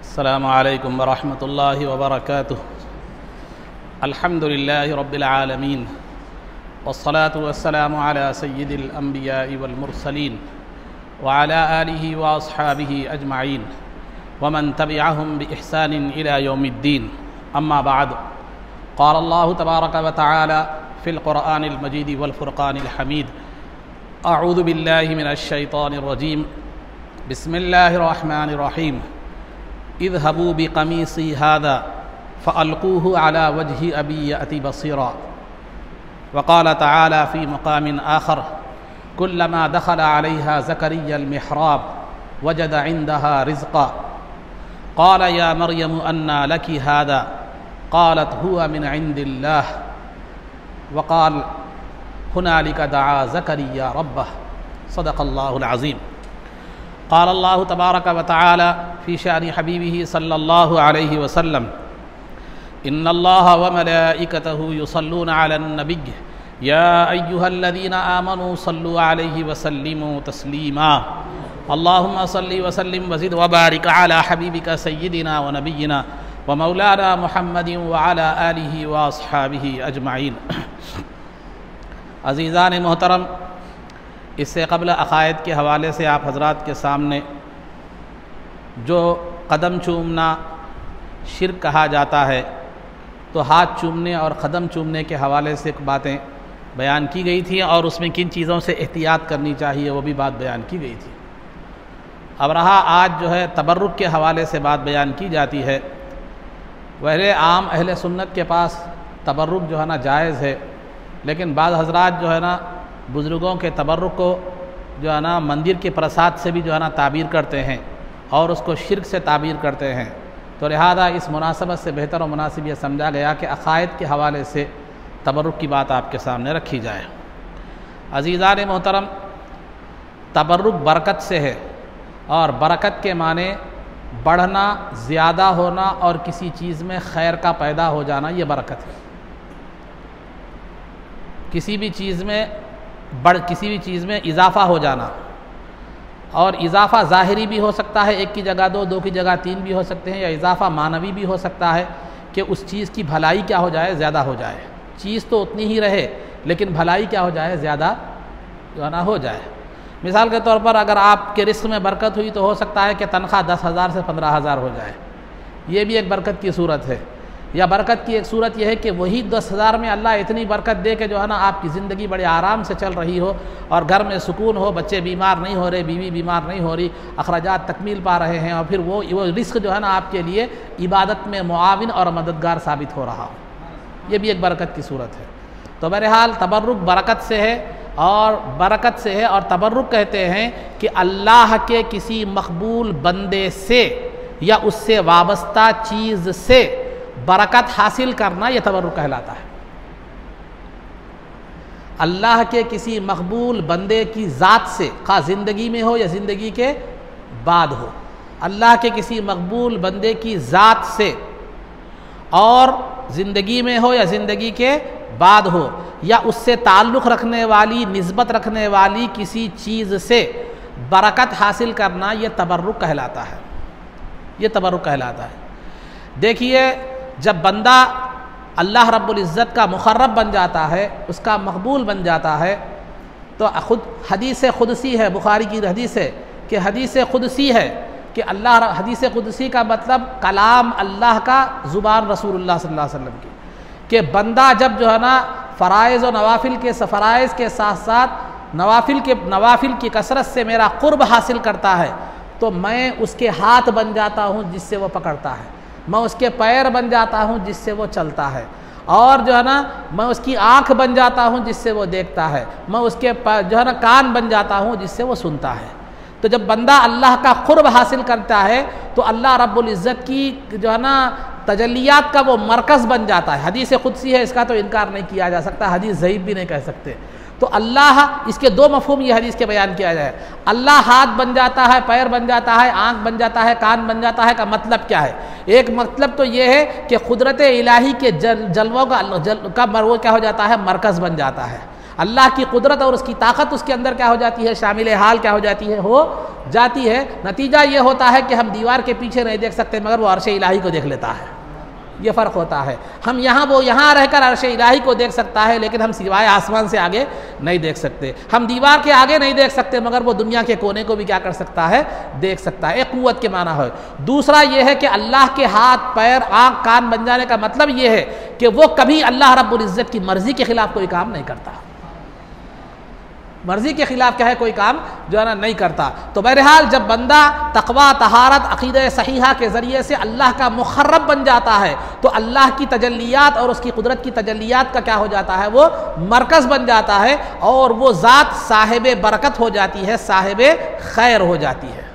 अस्सलामु अलैकुम वरहमतुल्लाहि वबरकातुह। अल्हम्दुलिल्लाहि रब्बिल आलमीन वस्सलातु वस्सलामु अला सय्यिदिल अंबियाइ वल मुरसलीन व अला आलिहि व अस्हाबिहि अजमाइन व मन तबिअहुम बि इहसानिन इला यौमिद्दीन। अम्मा बाद। क़ाल अल्लाहु तबारक व तआला फ़िल क़ुरआनिल मजीद वल फ़ुरक़ानिल हमीद। अऊज़ु बिल्लाहि मिनश शैतानिर रजीम। बिस्मिल्लाहिर रहमानिर रहीम। इज़हबू बिक़मीसी हाज़ा फ़अल्क़ूहु अला वजहि अबी यअति बसीरा। वक़ाल तआला फ़ी मक़ामिन आख़र कुल्लमा दख़ल अलैहा ज़करिय्यल मिहराब वजद इंदहा रिज़्क़ा क़ाल या मरियम अन्ना लकी हाज़ा क़ालत हुवा मिन इंदिल्लाह वक़ाल हुनालिक दआ ज़करिया रब्बह। सदक़ल्लाहुल अज़ीम। क़ाल अल्लाहु तबारक व तआला फ़ी शानि हबीबिही सल्लल्लाहु अलैहि वसल्लम इन्नल्लाह व मलाइकतहु युसल्लूना अलन नबिय्य या अय्युहल्लज़ीना आमनू सल्लु अलैहि वसल्लिमू तस्लीमा। अल्लाहुम्मा सल्लि वसल्लिम वज़िद व बारिक अला हबीबिका सय्यिदिना व नबिय्यिना व मौलाना मुहम्मदिन व अला आलिहि व अस्हाबिहि अजमाइन। अज़ीज़ान मोहतरम, इससे क़ब्ल अक़ायद के हवाले से आप हज़रात के सामने जो कदम चूमना शिर्क कहा जाता है, तो हाथ चूमने और क़दम चूमने के हवाले से बातें बयान की गई थी और उसमें किन चीज़ों से एहतियात करनी चाहिए वो भी बात बयान की गई थी। अब रहा आज जो है तबर्रुक के हवाले से बात बयान की जाती है। वैसे आम अहले सुन्नत के पास तबर्रुक जो है ना जायज़ है, लेकिन बाद हज़रात जो है ना बुज़ुर्गों के तबर्रुक को जो है ना मंदिर के प्रसाद से भी जो है ना ताबीर करते हैं और उसको शिर्क से ताबीर करते हैं। तो लिहाजा इस मुनासबत से बेहतर और मुनासिब यह समझा गया कि अक़ायद के हवाले से तबर्रुक की बात आपके सामने रखी जाए। अज़ीज़ान मोहतरम, तबर्रुक बरकत से है और बरकत के माने बढ़ना, ज़्यादा होना और किसी चीज़ में खैर का पैदा हो जाना, ये बरकत है। किसी भी चीज़ में इजाफ़ा हो जाना, और इजाफ़ा ज़ाहिरी भी हो सकता है, एक की जगह दो की जगह तीन भी हो सकते हैं, या इजाफ़ा मानवी भी हो सकता है कि उस चीज़ की भलाई क्या हो जाए, ज़्यादा हो जाए। चीज़ तो उतनी ही रहे लेकिन भलाई क्या हो जाए, ज़्यादा जो है ना हो जाए। मिसाल के तौर पर अगर आपके रिस्क में बरकत हुई तो हो सकता है कि तनख्वाह 10,000 से 15,000 हो जाए, ये भी एक बरकत की सूरत है। या बरकत की एक सूरत यह है कि वही 10,000 में अल्लाह इतनी बरकत दे के जो है ना आपकी ज़िंदगी बड़े आराम से चल रही हो और घर में सुकून हो, बच्चे बीमार नहीं हो रहे, बीवी बीमार नहीं हो रही, अखराजात तकमील पा रहे हैं, और फिर वो रिस्क जो है ना आपके लिए इबादत में मुआविन और मददगार साबित हो रहा हो, ये भी एक बरकत की सूरत है। तो बहरहाल तबर्रुक बरकत से है और तबर्रुक कहते हैं कि अल्लाह के किसी मकबूल बंदे से या उससे वाबस्ता चीज़ से बरकत हासिल करना, यह तबर्रुक कहलाता है। अल्लाह के किसी मकबूल बंदे की ज़ात से, खा ज़िंदगी में हो या ज़िंदगी के बाद हो, अल्लाह के किसी मकबूल बंदे की ज़ात से और ज़िंदगी में हो या ज़िंदगी के बाद हो, या उससे ताल्लुक़ रखने वाली, निस्बत रखने वाली किसी चीज़ से बरकत हासिल करना, यह तबर्रुक कहलाता है। यह तबर्रुक कहलाता है। देखिए, जब बंदा अल्लाह रब्बुल इज़्ज़त का मुक़र्रब बन जाता है, उसका मकबूल बन जाता है, तो खुद हदीस क़ुदसी है, बुखारी की हदीस है कि हदीस क़ुदसी है कि हदीस क़ुदसी का मतलब कलाम अल्लाह का, ज़ुबान रसूलुल्लाह सल्लल्लाहु अलैहि वसल्लम की, कि बंदा जब जो है ना फ़राइज़ और फ़राइज़ के साथ साथ नवाफिल की कसरत से मेरा क़ुर्ब हासिल करता है, तो मैं उसके हाथ बन जाता हूँ जिससे वो पकड़ता है, मैं उसके पैर बन जाता हूँ जिससे वो चलता है, और जो है ना मैं उसकी आँख बन जाता हूँ जिससे वो देखता है, मैं उसके जो है ना कान बन जाता हूँ जिससे वो सुनता है। तो जब बंदा अल्लाह का क़ुर्ब हासिल करता है तो अल्लाह रब्बुल इज़्ज़त की जो है ना तजल्लियात का वो मरकज़ बन जाता है। हदीस क़ुदसी है, इसका तो इनकार नहीं किया जा सकता, हदीस ज़ईफ़ भी नहीं कह सकते। तो अल्लाह, इसके दो मफ़हूम ये हदीस के बयान किया जाए। अल्लाह हाथ बन जाता है, पैर बन जाता है, आँख बन जाता है, कान बन जाता है, का मतलब क्या है? एक मतलब तो ये है कि कुदरत इलाही के जलवों का वो क्या हो जाता है, मरकज़ बन जाता है। अल्लाह की कुदरत और उसकी ताकत उसके अंदर क्या हो जाती है, शामिल हाल क्या हो जाती है, हो जाती है। नतीजा ये होता है कि हम दीवार के पीछे नहीं देख सकते मगर वो अर्श इलाही को देख लेता है। ये फ़र्क होता है। हम यहाँ वो यहाँ रहकर अर्श इलाही को देख सकता है, लेकिन हम सिवाय आसमान से आगे नहीं देख सकते। हम दीवार के आगे नहीं देख सकते मगर वो दुनिया के कोने को भी क्या कर सकता है, देख सकता है। एक कुव्वत के माना है। दूसरा ये है कि अल्लाह के हाथ पैर आँख कान बन जाने का मतलब ये है कि वो कभी अल्लाह रब्बुल इज़्ज़त की मर्ज़ी के ख़िलाफ़ कोई काम नहीं करता। मर्ज़ी के ख़िलाफ़ क्या है, कोई काम जो है ना नहीं करता। तो बहरहाल जब बंदा तक़वा तहारत अक़ीदा सहीहा के ज़रिए से अल्लाह का मुक़र्रब बन जाता है तो अल्लाह की तजल्लियात और उसकी कुदरत की तजल्लियात का क्या हो जाता है, वो मरकज़ बन जाता है और वो ज़ात साहिब बरकत हो जाती है, साहिब खैर हो जाती है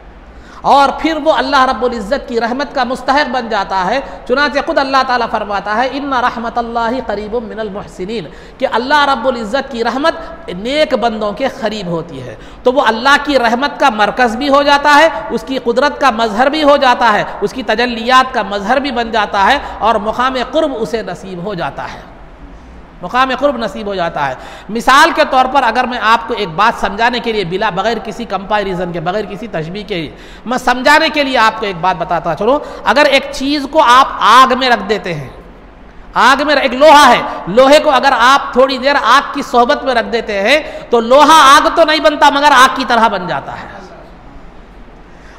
और फिर वो अल्लाह रब्बुल इज़्ज़त की रहमत का मुस्तहिक़ बन जाता है। चुनांचे खुद अल्लाह ताला फरमाता है इन्ना रहमतल्लाहि क़रीबुम मिनल मुहसिनीन, कि अल्लाह रब्बुल इज़्ज़त की रहमत नेक बंदों के क़रीब होती है। तो वो अल्लाह की रहमत का मरकज़ भी हो जाता है, उसकी कुदरत का मज़हर भी हो जाता है, उसकी तजल्लियात का मज़हर भी बन जाता है और मुक़ाम क़ुर्ब उसे नसीब हो जाता है, मुक़ाम क़ुर्ब नसीब हो जाता है। मिसाल के तौर पर अगर मैं आपको एक बात समझाने के लिए बिला बग़ैर किसी कंपैरिजन के, बग़ैर किसी तशबीह के, मैं समझाने के लिए आपको एक बात बताता चलो। अगर एक चीज़ को आप आग में रख देते हैं, आग में एक लोहा है, लोहे को अगर आप थोड़ी देर आग की सोहबत में रख देते हैं तो लोहा आग तो नहीं बनता मगर आग की तरह बन जाता है।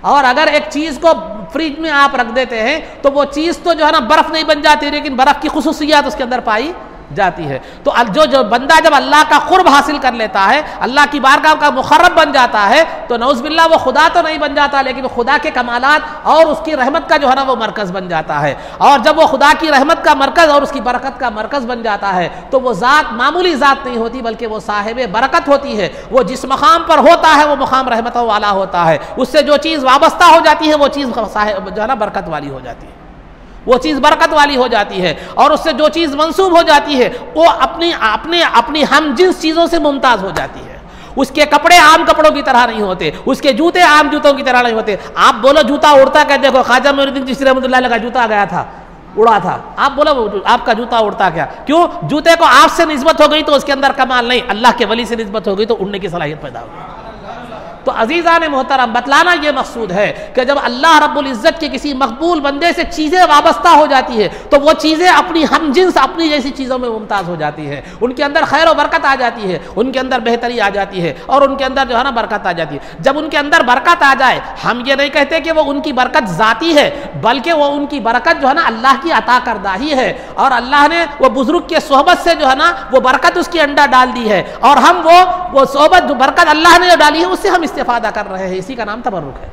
और अगर एक चीज़ को फ्रिज में आप रख देते हैं तो वो चीज़ तो जो है ना बर्फ़ नहीं बन जाती, लेकिन बर्फ़ की खुसूसियात उसके अंदर पाई जाती है। तो जो बंदा जब अल्लाह का कुर्ब हासिल कर लेता है, अल्लाह की बारगाह का मुक़र्रब बन जाता है तो नऊज़ बिल्लाह वो खुदा तो नहीं बन जाता, लेकिन वो खुदा के कमालात और उसकी रहमत का जो है ना वो मरकज़ बन जाता है। और जब वो खुदा की रहमत का मरकज़ और उसकी बरकत का मरकज़ बन जाता है तो वो ज़ात मामूली ज़ात नहीं होती बल्कि वो साहिब बरकत होती है। वो जिस मकाम पर होता है वो मकाम रहमतों वाला होता है। उससे जो चीज़ वाबस्ता हो जाती है वो चीज़ जो है ना बरकत वाली हो जाती है, वो चीज़ बरकत वाली हो जाती है। और उससे जो चीज़ मंसूब हो जाती है वो अपनी हम जिन्स चीज़ों से मुमताज़ हो जाती है। उसके कपड़े आम कपड़ों की तरह नहीं होते, उसके जूते आम जूतों की तरह नहीं होते। आप बोलो जूता उड़ता क्या, देखो ख्वाजा मोइनुद्दीन चिश्ती रहमतुल्लाह अलैह का जूता गया था, उड़ा था। आप बोलो आपका जूता उड़ता क्या, क्यों? जूते को आपसे निस्बत हो गई तो उसके अंदर कमाल नहीं, अल्लाह के वली से निस्बत हो गई तो उड़ने की सलाहियत पैदा हो गई। तो अजीज़ान मोहतरम, बतलाना ये मकसूद है कि जब अल्लाह रब्बुल इज़्ज़त के किसी मकबूल बंदे से चीज़ें वाबस्ता हो जाती है तो वो चीज़ें अपनी हम जिन्स अपनी जैसी चीज़ों में मुमताज़ हो जाती है। उनके अंदर खैर और बरकत आ जाती है, उनके अंदर बेहतरी आ जाती है और उनके अंदर जो है ना बरकत आ जाती है। जब उनके अंदर बरकत आ जाए, हम ये नहीं कहते कि वो उनकी बरकत ज़ाती है, बल्कि वो उनकी बरकत जो है ना अल्लाह की अता करदा ही है और अल्लाह ने वो बुजुर्ग के सोहबत से जो है ना वो बरकत उसकी अंडा डाल दी है और हम वो सोहबत जो बरकत अल्लाह ने जो डाली है उससे हम इस्तेफादा कर रहे हैं। इसी का नाम तबर्रुक है,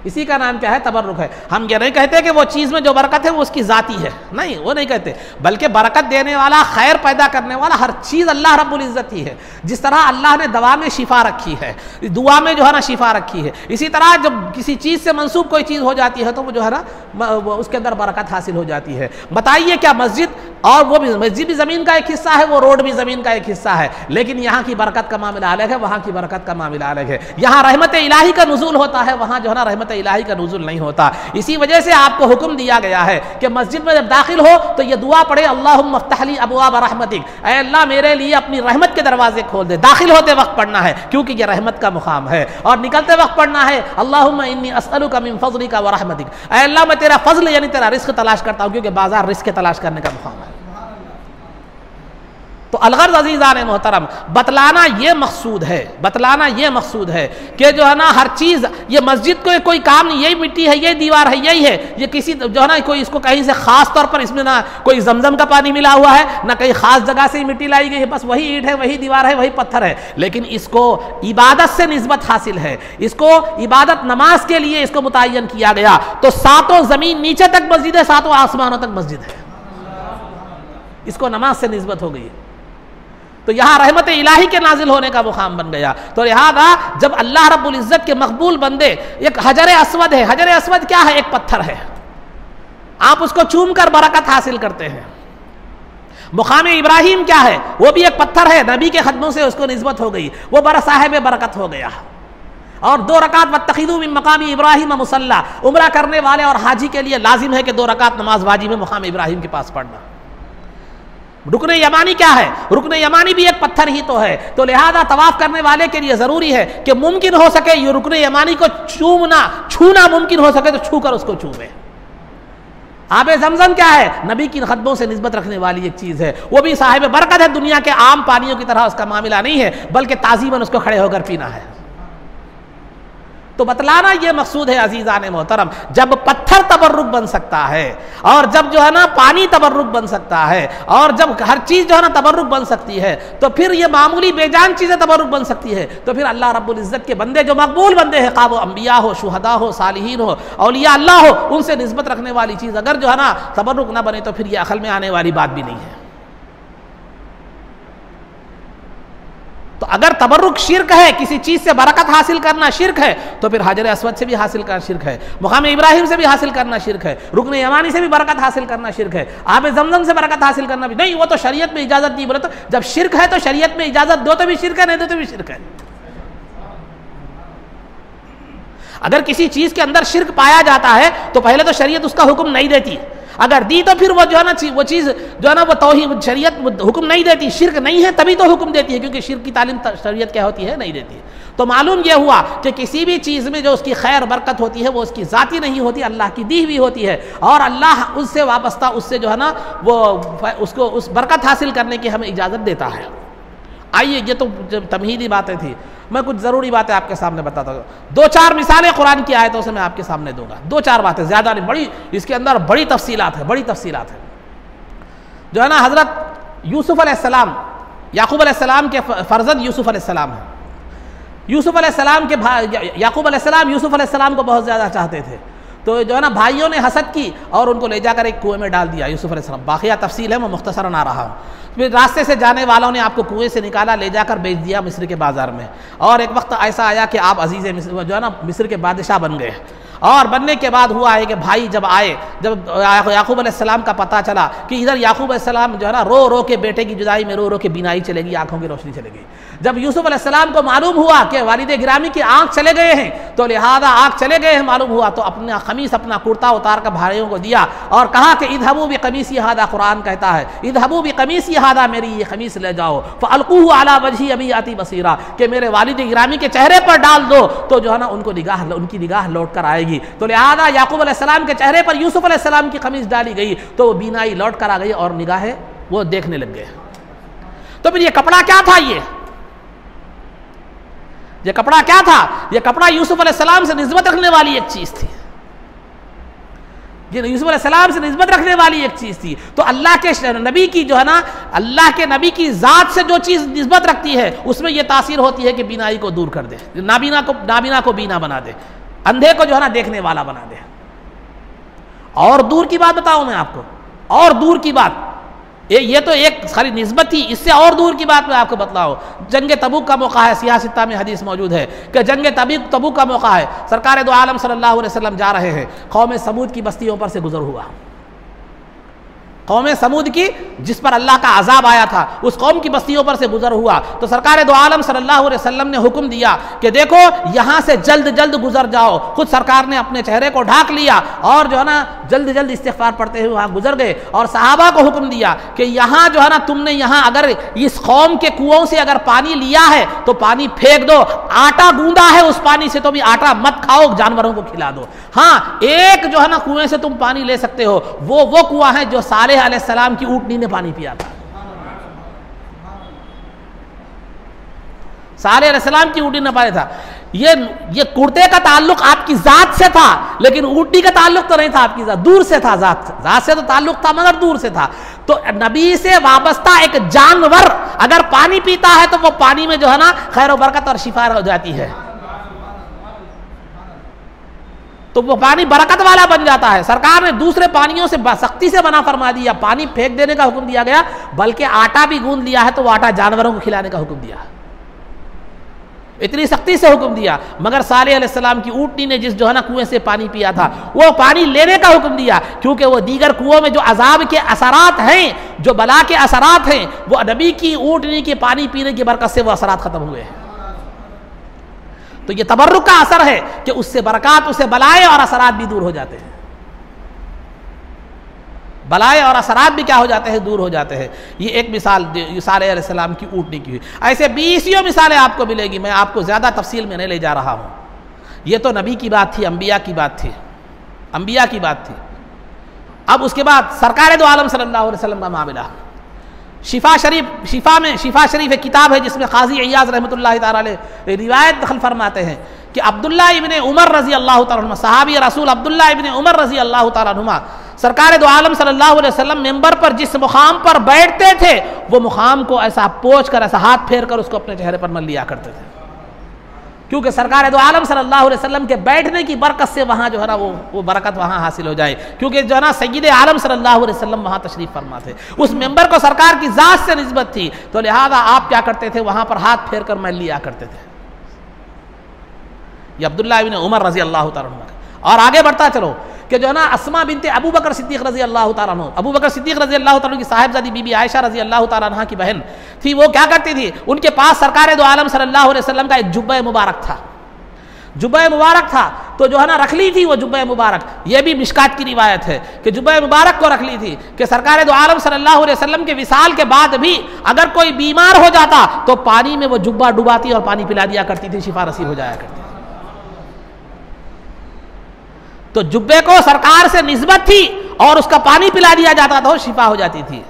इसी का नाम क्या है, तबर्रुक है। हम ये नहीं कहते कि वो चीज़ में जो बरकत है वो उसकी ज़ाती है, नहीं, वो नहीं कहते, बल्कि बरकत देने वाला, खैर पैदा करने वाला हर चीज़ अल्लाह रब्बुल इज़्ज़त ही है। जिस तरह अल्लाह ने दवा में शिफा रखी है, दुआ में जो है ना शिफा रखी है, इसी तरह जब किसी चीज़ से मंसूब कोई चीज़ हो जाती है तो वो जो है ना उसके अंदर बरकत हासिल हो जाती है। बताइए क्या मस्जिद, और वो भी मस्जिद भी ज़मीन का एक हिस्सा है, वो रोड भी ज़मीन का एक हिस्सा है, लेकिन यहाँ की बरकत का मामला अलग है, वहाँ की बरकत का मामला अलग है। यहाँ रहमत इलाही का नुज़ूल होता है, वहाँ जो है ना रहमत इलाही का नुज़ूल नहीं होता। इसी वजह से आपको हुक्म दिया गया है कि मस्जिद में जब दाखिल हो तो ये दुआ पढ़े, अल्लाहुम्मा अफ्तह ली अबवाब रहमतिक, ऐ अल्लाह मेरे लिए अपनी रहमत के दरवाजे खोल दे। दाखिल होते वक्त पढ़ना है क्योंकि ये रहमत का मुकाम है, और निकलते वक्त पढ़ना है अल्लाहुम्मा इन्नी अस्अलुका मिन फज़लिका व रहमतिक, ऐ अल्लाह मैं तेरा फजल यानी तेरा रिस्क तलाश करता हूँ, क्योंकि बाजार रिस्क तलाश करने का मुकाम है। तो अलगर्ज़ अज़ीज़ान मोहतरम, बतलाना ये मकसूद है, बतलाना ये मकसूद है कि जो है ना हर चीज़, ये मस्जिद को कोई काम नहीं, यही मिट्टी है, यही दीवार है, यही है, ये किसी जो है ना कोई इसको कहीं से ख़ास तौर पर इसमें ना कोई जमजम का पानी मिला हुआ है, ना कहीं ख़ास जगह से मिट्टी लाई गई है, बस वही ईंट है, वही दीवार है, वही पत्थर है, लेकिन इसको इबादत से निस्बत हासिल है, इसको इबादत नमाज के लिए इसको मुतय्यन किया गया। तो सातों ज़मीन नीचे तक मस्जिद है, सातों आसमानों तक मस्जिद है, इसको नमाज से निस्बत हो गई। तो यहाँ रहमत इलाही के नाजिल होने का मुकाम बन गया। तो लिहाजा जब अल्लाह रब्बुल इज़्ज़त के मकबूल बंदे, एक हजर अस्वद है, हजर अस्वद क्या है, एक पत्थर है, आप उसको चूम कर बरकत हासिल करते हैं। मुकाम इब्राहिम क्या है, वो भी एक पत्थर है, नबी के खदमों से उसको निस्बत हो गई, वो बड़ा साहिब बरकत हो गया। और 2 रकात वत्तखिज़ू मिन मकाम इब्राहिम मुसल्ला, उम्रा करने वाले और हाजी के लिए लाजिम है कि 2 रकात नमाज वाजिब है मुकाम इब्राहिम के पास पढ़ना। रुकने यमानी क्या है? रुकने यमानी भी एक पत्थर ही तो है। तो लिहाजा तवाफ करने वाले के लिए जरूरी है कि मुमकिन हो सके ये रुकने यमानी को छूना मुमकिन हो सके तो छू कर उसको छूवे। आबे ज़मज़म क्या है? नबी की ख़ुतबों से निस्बत रखने वाली एक चीज़ है, वो भी साहिब बरकत है, दुनिया के आम पानियों की तरह उसका मामला नहीं है, बल्कि ताज़ीमन उसको खड़े होकर पीना है। तो बतलाना ये मकसूद है अजीज़ान मोहतरम, जब पत्थर तबर्रुक बन सकता है और जब जो है ना पानी तबर्रुक बन सकता है और जब हर चीज़ जो है ना तबर्रुक बन सकती है, तो फिर ये मामूली बेजान चीज़ें तबर्रुक बन सकती है। तो फिर अल्लाह रब्बुल इज़्ज़त के बंदे जो मकबूल बंदे हैं, खा वो अम्बिया हो, शुहदा हो, सालिहीन हो, औलिया अल्लाह हो, उनसे निस्बत रखने वाली चीज़ अगर जो है ना तबर्रुक ना बने तो फिर ये अकल में आने वाली बात भी नहीं है। तो अगर तबर्रुक शिर्क है, किसी चीज़ से बरकत हासिल करना शिर्क है, तो फिर हाजर अस्वद से भी हासिल करना शिर्क है, मुकाम इब्राहिम से भी हासिल करना शिर्क है, रुकन यमानी से भी बरकत हासिल करना शिर्क है, आब ज़मज़म से बरकत हासिल करना भी नहीं। वो तो शरीयत में इजाज़त दी, बोले तो जब शिर्क है तो शरीयत में इजाज़त दो तो भी शिर्क है, नहीं दो तो भी शिर्क है। अगर किसी चीज़ के अंदर शिर्क पाया जाता है तो पहले तो शरीयत उसका हुक्म नहीं देती, अगर दी तो फिर वो जो है ना वो चीज़ जो है ना वो तौहीद शरीयत हुक्म नहीं देती, शिर्क नहीं है तभी तो हुक्म देती है, क्योंकि शिर्क की तालीम शरीयत क्या होती है? नहीं देती है। तो मालूम यह हुआ कि किसी भी चीज़ में जो उसकी खैर बरकत होती है वो उसकी ज़ाती नहीं होती, अल्लाह की दी हुई होती है, और अल्लाह उससे वाबस्ता, उससे जो है ना वो उसको उस बरकत हासिल करने की हमें इजाज़त देता है। आइए, ये तो तमहीदी बातें थी, मैं कुछ ज़रूरी बातें आपके सामने बताता हूँ। 2-4 मिसालें कुरान की आयतों से मैं आपके सामने दूंगा, 2-4 बातें, ज़्यादा नहीं, बड़ी इसके अंदर बड़ी तफसीलात है, बड़ी तफसीलात है। जो है ना हज़रत यूसुफ़ अलैहिस्सलाम, याकूब अलैहिस्सलाम के फ़र्जंद यूसुफ़ अलैहिस्सलाम है। यूसुफ़ अलैहिस्सलाम के याकूब अलैहिस्सलाम यूसुफ़ अलैहिस्सलाम को बहुत ज़्यादा चाहते थे, तो जो है ना भाइयों ने हसद की और उनको ले जाकर एक कुएं में डाल दिया यूसुफ़ अलैहिस्सलाम। बाक़िया तफसील है, मैं मुख्तसरन आ रहा हूँ। फिर रास्ते से जाने वालों ने आपको कुएं से निकाला, ले जाकर बेच दिया मिस्र के बाज़ार में, और एक वक्त ऐसा आया कि आप अजीज़ मिस्र जो है ना मिस्र के बादशाह बन गए। और बनने के बाद हुआ है कि भाई जब आए, जब याकूब अलैहिस्सलाम का पता चला कि इधर याकूब अलैहिस्सलाम जो है ना रो रो के बेटे की जुदाई में रो रो के बीनाई चलेगी, आंखों की रोशनी चलेगी। जब यूसुफ अलैहिस्सलाम को मालूम हुआ कि वालिद गिरामी की आंख चले गए हैं, तो लिहाजा आंख चले गए हैं मालूम हुआ, तो अपना खमीस, अपना कुर्ता उतार कर भाइयों को दिया और कहा कि इधबू बि कमीसी हादा, कुरान कहता है इधबू बि कमीसी हादा, मेरी ये खमीस ले जाओ, फअल्कूहु अला वजही अबी आती बसीरा, कि मेरे वालिद गिरामी के चेहरे पर डाल दो तो जो है ना उनकी निगाह लौट कर आएगी। तो लिहाजा याकूब अलैहिस्सलाम के चेहरे पर यूसुफ अलैहिस्सलाम की खमीस डाली गई, तो वो बीनाई लौट कर आ गई और निगाहें वो देखने लग गए। तो फिर ये कपड़ा क्या था? ये कपड़ा क्या था? ये कपड़ा यूसुफ अलैहिस्सलाम से निस्बत रखने वाली एक चीज थी, ये यूसुफ अलैहिस्सलाम से निस्बत रखने वाली एक चीज थी। तो अल्लाह के नबी की जो है ना, अल्लाह के नबी की जात से जो चीज निस्बत रखती है उसमें यह तासीर होती है कि बीनाई को दूर कर दे, नाबीना को बीना बना दे, अंधे को जो है ना देखने वाला बना दे। और दूर की बात बताऊं मैं आपको, और दूर की बात, ये तो एक सारी निस्बत थी, इससे और दूर की बात मैं आपको बतलाऊं। जंग तबूक का मौका है, सियासता में हदीस मौजूद है कि जंग तबूक का मौका है, सरकार दो आलम सल्लल्लाहु अलैहि वसल्लम जा रहे हैं, कौम समूद की बस्तियों पर से गुजर हुआ। कौम समूद की जिस पर अल्लाह का अजाब आया था, उस कौम की बस्तियों पर से गुजर हुआ। तो सरकार दो आलम सल्लल्लाहु अलैहि वसल्लम ने हुक्म दिया कि देखो यहाँ से जल्द जल्द गुजर जाओ। खुद सरकार ने अपने चेहरे को ढाक लिया और जो है ना जल्द जल्द इस्तिग़फ़ार पढ़ते हुए वहाँ गुजर गए, और सहाबा को हुक्म दिया कि यहाँ जो है ना तुमने यहाँ अगर इस कौम के कुओं से अगर पानी लिया है तो पानी फेंक दो, आटा गूंदा है उस पानी से तो भी आटा मत खाओ, जानवरों को खिला दो। हाँ, एक जो है ना कुएं से तुम पानी ले सकते हो, वो कुआं है जो सालेह अलैहिस्सलाम की ऊँटनी ने पानी पिया था। सालेह अलैहिस्सलाम की ऊँटनी ने पाया था। ये कुर्ते का ताल्लुक आपकी जात से था, लेकिन ऊँटनी का ताल्लुक तो नहीं था आपकी जात, दूर से था, जात से तो ताल्लुक था मगर दूर से था। तो नबी से वाबस्ता एक जानवर अगर पानी पीता है तो वो पानी में जो है ना खैर व बरकत और शिफा हो जाती है, तो वो पानी बरकत वाला बन जाता है। सरकार ने दूसरे पानियों से सख्ती से मना फरमा दिया, पानी फेंक देने का हुक्म दिया गया, बल्कि आटा भी गूंद लिया है तो वो आटा जानवरों को खिलाने का हुक्म दिया, इतनी सख्ती से हुक्म दिया। मगर सालेह अलैहिस्सलाम की ऊँटनी ने जिस जो है ना कुएं से पानी पिया था, वो पानी लेने का हुक्म दिया, क्योंकि वो दीगर कुओं में जो अजाब के असरात हैं, जो बला के असरात हैं, वो नबी की ऊँटनी के पानी पीने की बरकत से वो असरात खत्म हुए हैं। तो ये तबर्रुक का असर है कि उससे बरकत, उससे बलाएं और असरात भी दूर हो जाते हैं। बलाए और असरात भी क्या हो जाते हैं, दूर हो जाते हैं। ये एक मिसाल यूसा अलैहिस्सलाम की ऊँटनी की हुई। ऐसे 20 मिसालें आपको मिलेगी। मैं आपको ज़्यादा तफसील में नहीं ले जा रहा हूँ। ये तो नबी की बात थी, अम्बिया की बात थी, अम्बिया की बात थी। अब उसके बाद सरकार दो आलम सल्लल्लाहु अलैहि वसल्लम का मामला। शिफा शरीफ एक किताब है जिसमें काजी इयाज रहमतुल्लाह तआला अलैह रिवायत दखल फरमाते हैं कि अब्दुल्ला इब्ने उमर रजी अल्लाह तआला अन्हुमा, सहाबी रसूल अब्दुल्ला इब्ने उमर रजी अल्लाह तआला अन्हुमा, सरकार दो आलम सल्लल्लाहु अलैहि वसल्लम मेंबर पर जिस मुकाम पर बैठते थे वो मुकाम को ऐसा पोंछ कर, ऐसा हाथ फेर कर उसको अपने चेहरे पर मल लिया करते थे, क्योंकि सरकार दो आलम सल्लल्लाहु अलैहि वसल्लम के बैठने की बरकत से वहाँ जो है ना वो बरकत वहाँ हासिल हो जाए, क्योंकि जो है ना सय्यद आलम सल्लल्लाहु अलैहि वसल्लम वहाँ तशरीफ फरमा थे। उस मेंबर को सरकार की ज़ात से निस्बत थी, तो लिहाजा आप क्या करते थे, वहाँ पर हाथ फेर कर मैल लिया करते थे। ये अब्दुल्ला इब्न उमर रजी अल्लाह तआला अन्हु। और आगे बढ़ता चलो कि जो है ना अस्मा बिनते अबू बकर सिद्दीक रजी अल्लाह तआला अन्हु, अबू बकर सिद्दीक रजी अल्लाह तआला की साहिबजादी बीबी आयशा रजी अल्लाह तआला अन्हा की बहन थी। वो क्या करती थी, उनके पास सरकार दो आलम सल्लल्लाहु अलैहि वसल्लम का एक जुब्बा मुबारक था, जुब्बा मुबारक था। तो जो है ना रख ली थी वो जुब्बा मुबारक। ये भी मिशकात की रिवायत है कि जुब्बा मुबारक को रख ली थी कि सरकार दो आलम सल्लल्लाहु अलैहि वसल्लम के विसाल के बाद भी अगर कोई बीमार हो जाता तो पानी में वो जुब्बा डुबाती और पानी पिला दिया करती थी, शिफा नसीब हो जाया करती थी। तो जुब्बे को सरकार से निस्बत थी और उसका पानी पिला दिया जाता था, शिफा हो जाती थी।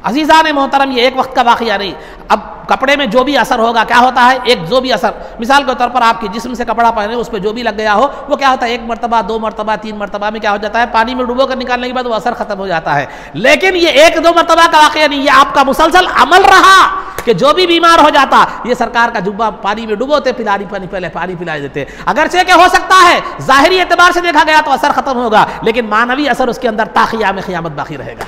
अजीज़ान मोहतरम, ये एक वक्त का वाक़या नहीं। अब कपड़े में जो भी असर होगा क्या होता है, एक जो भी असर, मिसाल के तौर पर आपके जिस्म से कपड़ा पहने उस पर जो भी लग गया हो वो क्या होता है, 1 मरतबा 2 मरतबा 3 मरतबा में क्या हो जाता है, पानी में डुबो कर निकालने के बाद वो असर खत्म हो जाता है। लेकिन ये 1-2 मरतबा का वाक़या नहीं, ये आपका मुसलसल अमल रहा कि जो भी बीमार हो जाता ये सरकार का जुब्बा पानी में डुबोते, पहले पानी पिला देते। अगरचे के हो सकता है ज़ाहिरी एतबार से देखा गया तो असर खत्म होगा, लेकिन मानवी असर उसके अंदर ता क़ियाम क़ियामत बाकी रहेगा।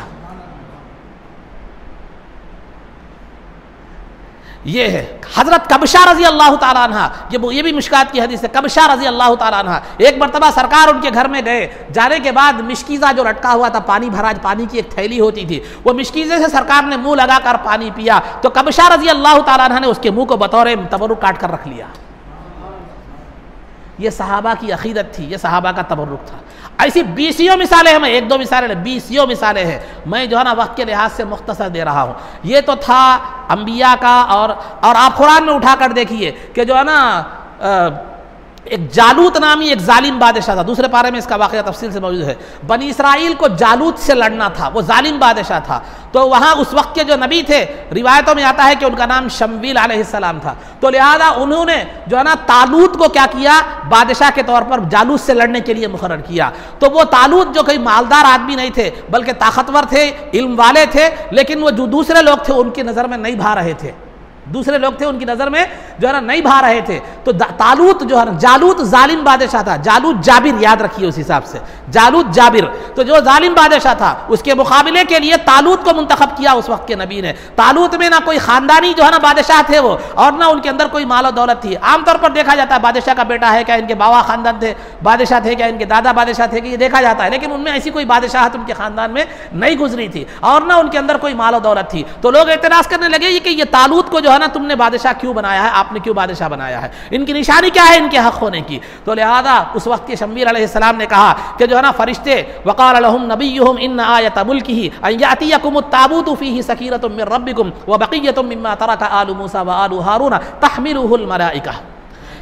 ये है हजरत कबशा रजी अल्लाह ताला अन्हा, ये भी मुश्कात की हदीस है। कबशा रजी अल्लाह ताला अन्हा एक मरतबा सरकार उनके घर में गए, जाने के बाद मिशकीज़ा जो लटका हुआ था, पानी भरा, पानी की एक थैली होती थी, वो मिशकीज़े से सरकार ने मुंह लगाकर पानी पिया तो कबशा रजी अल्लाह ताला अन्हा ने उसके मुंह को बतौर तबर्रुक काट कर रख लिया। ये सहाबा की अकीदत थी, ये सहाबा का तबर्रुक था। ऐसी 20 मिसालें हैं, मैं 1-2 मिसालें नहीं, 20 मिसालें हैं। मैं जो है ना वक्त के लिहाज से मुख्तसर दे रहा हूँ। ये तो था अम्बिया का। और आप कुरान में उठा कर देखिए कि जो है ना एक जालूत नामी एक जालिम बादशाह था। दूसरे पारे में इसका वाक़या तफसील से मौजूद है। बनी इसराइल को जालूत से लड़ना था, वो जालिम बादशाह था। तो वहाँ उस वक्त के जो नबी थे, रिवायतों में आता है कि उनका नाम शमवील अलैहिस्सलाम था। तो लिहाजा उन्होंने जो है ना तालूत को क्या किया, बादशाह के तौर पर जालूत से लड़ने के लिए मुकर्रर किया। तो वो तालूत जो कोई मालदार आदमी नहीं थे बल्कि ताकतवर थे, इल्म वाले थे, लेकिन वो जो दूसरे लोग थे उनकी नज़र में नहीं भा रहे थे, दूसरे लोग थे उनकी नज़र में जो है ना नहीं भा रहे थे। तो तालूत जो है ना, जालूत जालिम बादशाह था, जालूत जाबिर, याद रखिए उस हिसाब से, जालूत जाबिर। तो जो जालिम बादशाह था उसके मुकाबले के लिए तालूत को मुंतखब किया उस वक्त के नबी ने। तालूत में ना कोई ख़ानदानी जो है ना बादशाह थे वो, और ना उनके अंदर कोई माल और दौलत थी। आमतौर पर देखा जाता है बादशाह का बेटा है क्या, इनके बाबा ख़ानदान थे, बादशाह थे क्या, इनके दादा बादशाह थे, कि ये देखा जाता है। लेकिन उनमें ऐसी कोई बादशाहत उनके ख़ानदान में नहीं गुजरी थी, और ना उनके अंदर कोई माल और दौलत थी। तो लोग एतराज़ करने लगे कि ये तालूत को जो है ना तुमने बादशाह क्यों बनाया है, आपने क्यों बादशाह बनाया है, इनकी निशानी क्या है इनके हक होने की। तो लिहाजा उस वक्त के शमवील अलैहिस्सलाम ने कहा कि जो है ना फरिश्ते, वक़ाल लहुम नबियुहुम इन्न आयत मुल्किही अन यातियकुमुत ताबूतु फीही सकीनतुम मिन रब्बिकुम व बक़िय्यतुम मिम्मा तरका आलु मूसा व आलु हारून तहमिलुहुल मलाइका।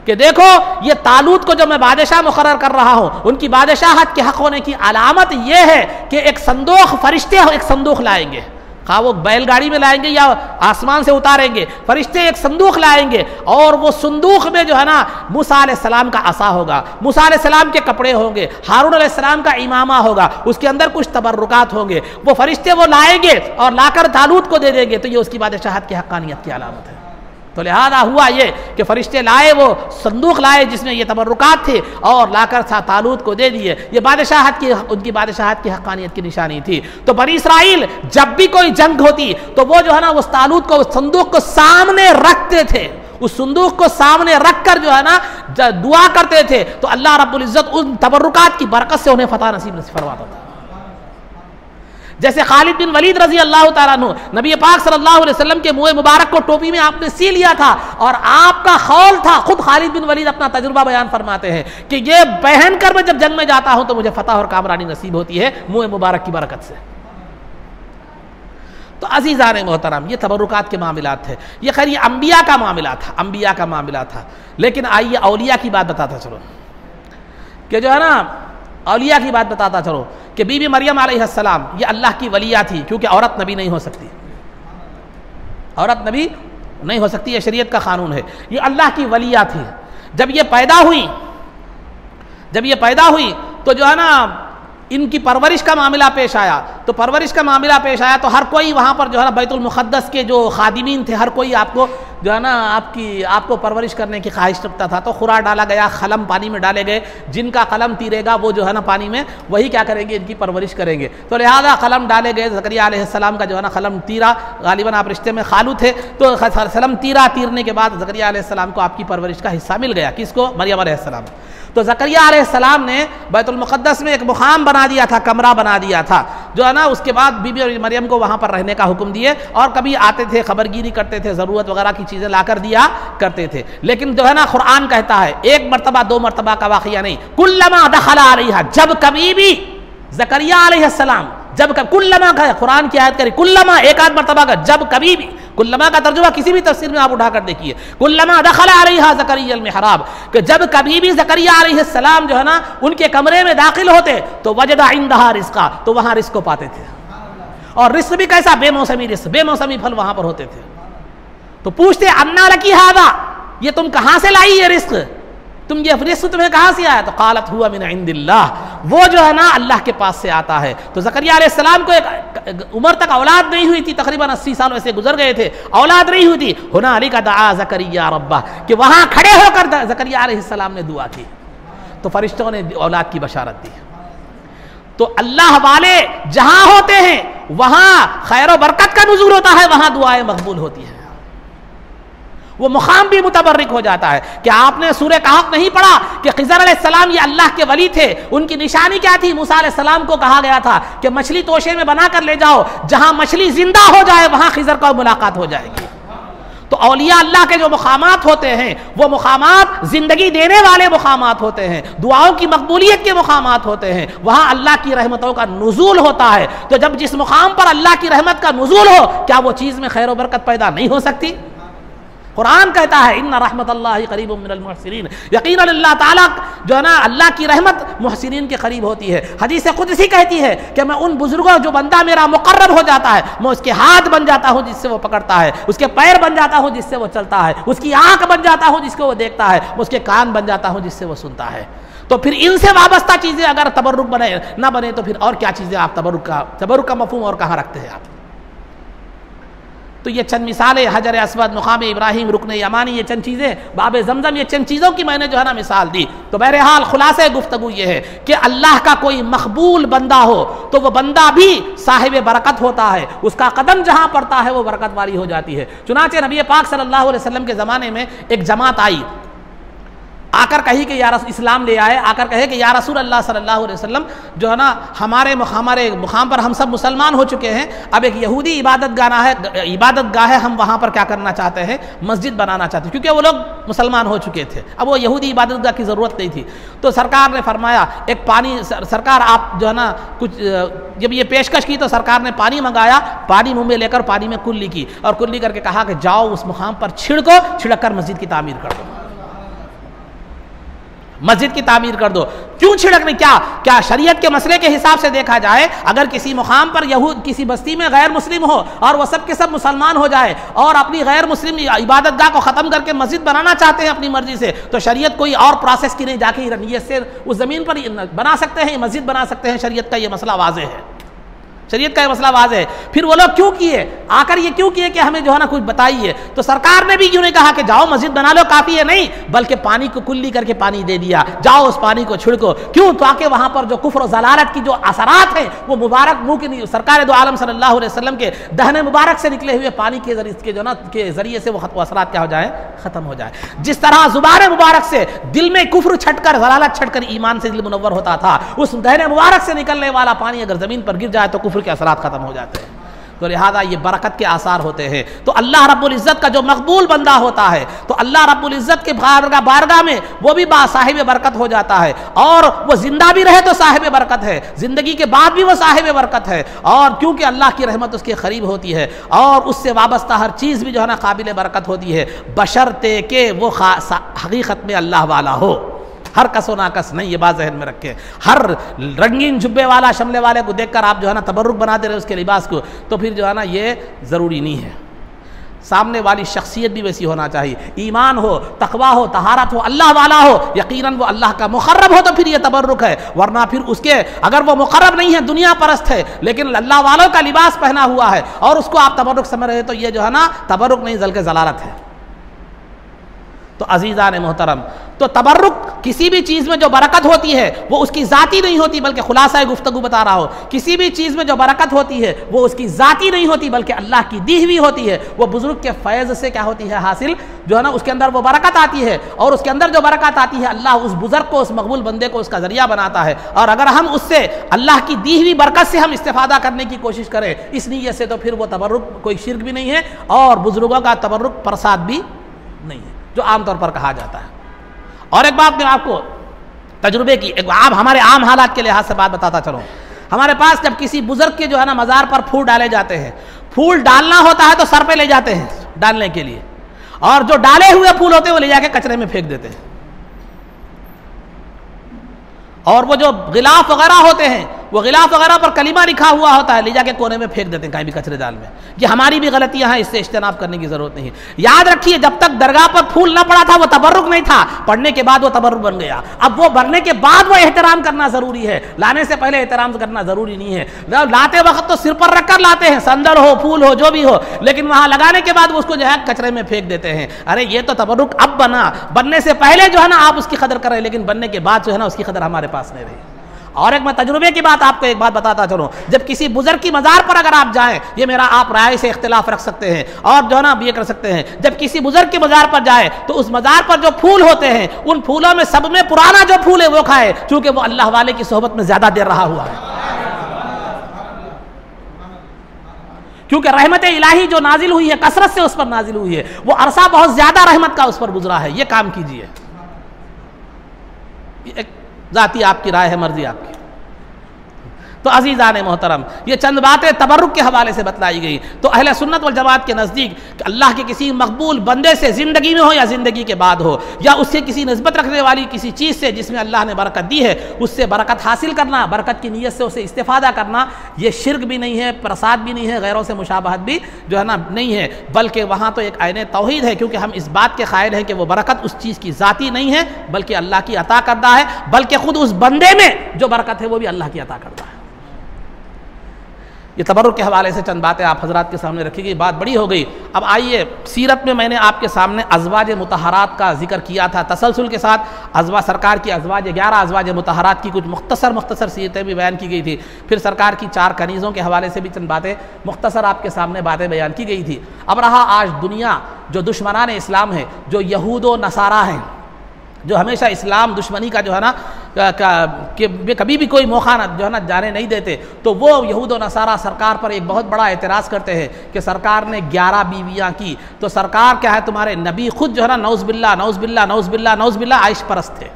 कि देखो ये तालूत को जो मैं बादशाह मुकर्रर कर रहा हूँ, उनकी बादशाहत के हक होने की अलामत यह है कि एक संदूक, फरिश्ते एक संदूक लाएंगे, खा वो बैलगाड़ी में लाएंगे या आसमान से उतारेंगे, फरिश्ते एक संदूक लाएंगे, और वो संदूक में जो है ना मूसा अलैहिस्सलाम का असा होगा, मूसा अलैहिस्सलाम के कपड़े होंगे, हारून अलैहिस्सलाम का इमामा होगा, उसके अंदर कुछ तबर्रुकात होंगे। वो फरिश्ते वो लाएंगे और लाकर तालूत को दे देंगे। तो ये उसकी बादशाहत की हक्कानियत की अलामत है। तो लिहाजा हुआ ये कि फरिश्ते लाए, वो संदूक लाए जिसमें ये तबर्रुकात थे, और लाकर तालूत को दे दिए। ये बादशाहत की, उनकी बादशाहत की हक्कानियत की निशानी थी। तो बनी इसराइल जब भी कोई जंग होती तो वो जो है ना उस तालूत को, उस संदूक को सामने रखते थे, उस संदूक को सामने रखकर जो है ना दुआ करते थे। तो अल्लाह रब्बुल इज्जत उन तबर्रुकात की बरकत से उन्हें फतह नसीब फरमाता था। जैसे खालिद बिन वलीद रजी अल्लाह ताला अन्हु, नबी पाक सल्लल्लाहु अलैहि वसल्लम के मुंह मुबारक को टोपी में आपने सी लिया था और आपका खौल था। खुद खालिद बिन वलीद अपना तजुर्बा बयान फरमाते हैं कि ये पहन कर मैं जब जंग में जाता हूं तो मुझे फतह और कामरानी नसीब होती है मुंह मुबारक की बरकत से। तो अजीज़ान मोहतरम, ये तबरुकात के मामलात थे। ये खैर ये अम्बिया का मामला था, अम्बिया का मामला था। लेकिन आइए औलिया की बात बताता चलो कि जो है ना, औलिया की बात बताता चलो कि बीबी मरियम अलैहिस्सलाम ये अल्लाह की वलिया थी, क्योंकि औरत नबी नहीं हो सकती, औरत नबी नहीं हो सकती, ये शरीयत का कानून है। ये अल्लाह की वलिया थी। जब ये पैदा हुई तो जो है ना इनकी परवरिश का मामला पेश आया। तो परवरिश का मामला पेश आया तो हर कोई वहाँ पर जो है ना बैतुल मुक़द्दस के जो खादिमीन थे, हर कोई आपको जो है ना आपको परवरिश करने की ख्वाहिश रखता था। तो खुरा डाला गया, खलम पानी में डाले गए, जिनका कलम तीरेगा वो जो है ना पानी में वही क्या करेंगे, इनकी परवरिश करेंगे। तो लिहाजा कलम डाले गए, ज़करिया अलैहिस्सलाम का जो है ना कलम तीरा, गालिबन आप रिश्ते में खालू थे, तो कलम तीरने के बाद ज़करिया अलैहिस्सलाम को आपकी परवरिश का हिस्सा मिल गया। किसको? मरियम अलैहिस्सलाम। तो ज़करिया अलैहिस्सलाम ने बैतुल मुक़द्दस में एक मुक़ाम बना दिया था, कमरा बना दिया था जो है ना। उसके बाद बीबी मरियम को वहाँ पर रहने का हुक्म दिए और कभी आते थे, खबरगिरी करते थे, ज़रूरत वगैरह की चीज़ें लाकर दिया करते थे। लेकिन जो है ना कुरान कहता है एक मरतबा दो मरतबा का वाक़या नहीं, कुल्लमा दखला अलैहा, जब कभी भी ज़करिया अलैहिस्सलाम, जब कुल्लमा का कुरान की आयत करी, कुल्लमा एक आध मरतबा का, जब कभी भी। कुल्लमा का तर्जुमा किसी भी तफसीर में आप उठाकर देखिए, कुल्लमा दखला अलैहा ज़करिया मिहराब, कि जब कभी भी ज़करिया अलैहिस्सलाम जो है ना उनके कमरे में दाखिल होते तो वजदा इंदहा रिज़्क़ा, तो वहाँ रिज़्क़ को पाते थे। और रिज़्क़ भी कैसा? बेमौसमी रिज़्क़, बेमौसमी फल वहाँ पर होते थे। तो पूछते अन्ना लकी हादा, ये तुम कहाँ से लाई ये रिज़्क़, तुम ये रिज़्क़ तुम्हें कहाँ से आया? तो क़ालत हुआ मिन इंदिल्लाह, वो जो है ना अल्लाह के पास से आता है। तो ज़करिया अलैहिस्सलाम को एक उम्र तक औलाद नहीं हुई थी, तकरीबन 80 साल वैसे गुजर गए थे, औलाद नहीं हुई थी। हुनालिका दआ ज़करिया रब्बह, कि वहाँ खड़े होकर ज़करिया अलैहिस्सलाम ने दुआ की तो फरिश्तों ने औलाद की बशारत दी। तो अल्लाह वाले जहाँ होते हैं वहाँ खैर व बरकत का नुज़ूल होता है, वहाँ दुआएं मकबूल होती हैं, वो मुकाम भी मुतबर्रिक हो जाता है। कि आपने सूरह कहफ नहीं पढ़ा कि खिज़र अलैहिस्सलाम ये अल्लाह के वली थे, उनकी निशानी क्या थी? मूसा अलैहिस्सलाम को कहा गया था कि मछली तोशे में बना कर ले जाओ, जहां मछली जिंदा हो जाए वहां खिज़र का मुलाकात हो जाएगी। तो औलिया अल्लाह के जो मुकामात होते हैं वो मुकामात जिंदगी देने वाले मुकामात होते हैं, दुआओं की मकबूलियत के मुकामात होते हैं, वहां अल्लाह की रहमतों का नुज़ूल होता है। तो जब जिस मुकाम पर अल्लाह की रहमत का नुज़ूल हो, क्या वो चीज़ में खैर व बरकत पैदा नहीं हो सकती? कुरान कहता है इन्ना रहमतल्लाहि करीबुम मिनल मुहसिनीन, यकीनन अल्लाह ताला जो है ना अल्लाह की रहमत मुहसिनीन के करीब होती है। हदीस कुदसी कहती है कि मैं उन बुजुर्गों, जो बंदा मेरा मुकर्रब हो जाता है, मैं उसके हाथ बन जाता हूँ जिससे वो पकड़ता है, उसके पैर बन जाता हूँ जिससे वो चलता है, उसकी आंख बन जाता हूँ जिसको वो देखता है, उसके कान बन जाता हूँ जिससे वो सुनता है। तो फिर इनसे वाबस्ता चीज़ें अगर तबर्रुक बने ना बने तो फिर और क्या चीज़ें आप तबर्रुक का मफहूम और कहाँ रखते हैं आप? तो ये चंद मिसालें, हजर अस्वद, मुकाम इब्राहिम, रुकन यमानी, ये चंद चीज़ें, बाब ज़मज़म, ये चंद चीज़ों की मैंने जो है ना मिसाल दी। तो बहरहाल खुलासे गुफ्तगू ये है कि अल्लाह का कोई मकबूल बंदा हो तो वह बंदा भी साहिब बरकत होता है, उसका कदम जहाँ पड़ता है वो बरकत वाली हो जाती है। चुनांचे नबी पाक सल्लल्लाहु अलैहि वसल्लम के ज़माने में एक जमात आई, आकर कही कि इस्लाम ले आए, आकर कहे कि या रसूल अल्लाह सल्लल्लाहु अलैहि वसल्लम जो है ना हमारे मुकाम पर हम सब मुसलमान हो चुके हैं, अब एक यहूदी इबादत गाह है, हम वहाँ पर क्या करना चाहते हैं? मस्जिद बनाना चाहते हैं, क्योंकि वो लोग मुसलमान हो चुके थे, अब वो यहूदी इबादत गाह की ज़रूरत नहीं थी। तो सरकार ने फरमाया एक पानी, सरकार आप जो है ना कुछ, जब ये पेशकश की तो सरकार ने पानी मंगाया, पानी मुँह में लेकर पानी में कुल्ली की और कुल्ली करके कहा कि जाओ उस मुकाम पर छिड़को, छिड़क मस्जिद की तामीर कर दो, मस्जिद की तामीर कर दो। क्यों छिड़कने? क्या शरीयत के मसले के हिसाब से देखा जाए, अगर किसी मुकाम पर यहूद किसी बस्ती में गैर मुस्लिम हो और वह सब के सब मुसलमान हो जाए और अपनी गैर मुस्लिम इबादत गाह को ख़त्म करके मस्जिद बनाना चाहते हैं अपनी मर्जी से, तो शरीयत कोई और प्रोसेस की नहीं, जाके नीयत से उस ज़मीन पर बना सकते हैं, मस्जिद बना सकते हैं। शरीयत का ये मसला वाज़ेह है, शरीयत का ये मसला वाज़ेह है। फिर वो लोग क्यों किए, आकर ये क्यों किए कि हमें जो है ना कुछ बताइए? तो सरकार ने भी क्यों नहीं कहा कि जाओ मस्जिद बना लो, काफ़ी है, नहीं, बल्कि पानी को कुल्ली करके पानी दे दिया, जाओ उस पानी को छिड़को। क्यों? ताकि वहाँ पर जो कुफ्र और ज़लालत की जो असरात हैं वो मुबारक मुँह की सरकार दो आलम सल्लल्लाहु अलैहि वसल्लम के दहने मुबारक से निकले हुए पानी के ज़रिए से वो असरात क्या हो जाए? ख़त्म हो जाए। जिस तरह ज़ुबान मुबारक से दिल में कुफ्र छटकर, ज़लालत छटकर ईमान से दिल मुनव्वर होता था, उस दहने मुबारक से निकलने वाला पानी अगर ज़मीन पर गिर जाए तो कुफ्र के असरात ख़त्म हो जाते हैं। तो लिहाजा ये बरकत के आसार होते हैं। तो अल्लाह रब्बुल इज़्ज़त का जो मकबूल बंदा होता है तो अल्लाह रब्बुल इज़्ज़त के बारगाह में वो भी साहिब बरकत हो जाता है, और वो जिंदा भी रहे तो साहिब बरकत है, ज़िंदगी के बाद भी वो साहिब बरकत है, और क्योंकि अल्लाह की रहमत उसके करीब होती है और उससे वाबस्ता हर चीज़ भी जो है ना काबिल बरकत होती है, बशर्ते के वो हकीकत में अल्लाह वाला हो। हर कसो नाकस नहीं, ये बात जहन में रखें। हर रंगीन जुब्बे वाला शमले वाले को देखकर आप जो है ना तबर्रुक बना दे रहे उसके लिबास को, तो फिर जो है ना ये ज़रूरी नहीं है। सामने वाली शख्सियत भी वैसी होना चाहिए, ईमान हो, तकवा हो, तहारत हो, अल्लाह वाला हो, यकीनन वो अल्लाह का मुकर्रब हो तो फिर ये तबर्रुक है। वरना फिर उसके अगर वो मुकर्रब नहीं है, दुनिया परस्त है, लेकिन अल्लाह वालों का लिबास पहना हुआ है और उसको आप तबर्रुक समझ रहे, तो ये जो है ना तबर्रुक नहीं बल्कि ज़लालत है। तो अजीज़ान मोहतरम, तो तबर्रुक किसी भी चीज़ में जो बरकत होती है वो उसकी ज़ाती नहीं होती, बल्कि खुलासा गुफ्तगू बता रहा हो, किसी भी चीज़ में जो बरकत होती है वो उसकी ज़ाती नहीं होती बल्कि अल्लाह की दी हुई होती है। वो बुज़ुर्ग के फैज़ से क्या होती है हासिल, जो है ना उसके अंदर वो बरकत आती है, और उसके अंदर जो बरकत आती है अल्लाह उस बुज़ुर्ग को, उस मकबूल बंदे को उसका ज़रिया बनाता है। और अगर हम उससे अल्लाह की दी हुई बरकत से हम इस्तेफ़ादा करने की कोशिश करें इस नीयत से, तो फिर वो तबर्रुक कोई शिर्क भी नहीं है और बुज़ुर्गों का तबर्रुक प्रसाद भी नहीं है जो आमतौर पर कहा जाता है। और एक बात मैं आपको तजुर्बे की आप हमारे आम हालात के लिहाज से बात बताता चलो। हमारे पास जब किसी बुजुर्ग के जो है ना मज़ार पर फूल डाले जाते हैं, फूल डालना होता है तो सर पे ले जाते हैं डालने के लिए, और जो डाले हुए फूल होते हैं वो ले जाके कचरे में फेंक देते हैं, और वो जो गिलाफ वगैरह होते हैं वो गिलाफ वगैरह पर कलीमा लिखा हुआ होता है, ले जाके कोने में फेंक देते हैं कहीं भी कचरे दाल में। ये हमारी भी गलतियां हैं, इससे इज्तनाब करने की जरूरत नहीं है। याद रखिए, जब तक दरगाह पर फूल न पड़ा था वो तबर्रुक नहीं था, पढ़ने के बाद वो तबर्रुक बन गया। अब वो भरने के बाद वो एहतराम करना जरूरी है, लाने से पहले एहतराम करना जरूरी नहीं है। लाते वक्त तो सिर पर रखकर लाते हैं, संदल हो, फूल हो, जो भी हो, लेकिन वहां लगाने के बाद उसको जो है कचरे में फेंक देते हैं। अरे ये तो तबर्रुक अब बना, बनने से पहले जो है ना आप उसकी कदर करें, लेकिन बनने के बाद जो है ना उसकी कदर हमारे पास नहीं रही। और एक मैं तजुर्बे की बात आपको एक बात बताता चलूं, जब किसी बुजुर्ग की मज़ार पर अगर आप जाएं, ये मेरा आप राय से इख्तिलाफ रख सकते हैं और जो है ना ये कर सकते हैं, जब किसी बुजुर्ग की मज़ार पर जाए तो उस मज़ार पर जो फूल होते हैं उन फूलों में सब में पुराना जो फूल है वो खाए, क्योंकि वो अल्लाह वाले की सोहबत में ज्यादा देर रहा हुआ है। क्योंकि रहमत इलाही जो नाजिल हुई है कसरत से उस पर नाजिल हुई है, वो अरसा बहुत ज्यादा रहमत का उस पर गुजरा है। ये काम कीजिए, एक जाती आपकी राय है, मर्जी आपकी। तो अजीज़ान मोहतरम, ये चंद बातें तबर्रुक के हवाले से बतलाई गई। तो अहले सुन्नत वल जमात के नज़दीक अल्लाह के किसी मकबूल बंदे से ज़िंदगी में हो या ज़िंदगी के बाद हो, या उससे किसी निस्बत रखने वाली किसी चीज़ से जिसमें अल्लाह ने बरकत दी है, उससे बरकत हासिल करना, बरकत की नीयत से उसे इस्तेफ़ादा करना, ये शिर्क भी नहीं है, प्रसाद भी नहीं है, गैरों से मुशाबहत भी जो है ना नहीं है, बल्कि वहाँ तो एक आईने तौहीद है। क्योंकि हम इस बात के कायल हैं कि वो बरकत उस चीज़ की ज़ाती नहीं है बल्कि अल्लाह की अता करदा है, बल्कि खुद उस बंदे में जो बरकत है वो भी अल्लाह की अता करदा है। ये तबर्रुक के हवाले से चंद बातें आप हजरात के सामने रखी गई, बात बड़ी हो गई। अब आइए, सीरत में मैंने आपके सामने अज़वाज मुतहरात का जिक्र किया था तसलसल के साथ। सरकार की अज़वाज 11 अज़वाज मुतहरात की कुछ मुख्तसर सीरतें भी बयान की गई थी। फिर सरकार की 4 कनीज़ों के हवाले से भी चंद बातें मुख्तसर आपके सामने बातें बयान की गई थी। अब रहा आज दुनिया जो दुश्मनान इस्लाम है, जो यहूद व नसारा हैं, जो हमेशा इस्लाम दुश्मनी का जो है ना कभी भी कोई मौका जो है ना जाने नहीं देते, तो वो यहूद व नसारा सरकार पर एक बहुत बड़ा एतराज़ करते हैं कि सरकार ने 11 बीवियाँ की। तो सरकार क्या है, तुम्हारे नबी खुद जो है ना नौज़बिल्ला नौज़बिल्ला नौज़बिल्ला नौज़बिल्ला आइश परस्त थे।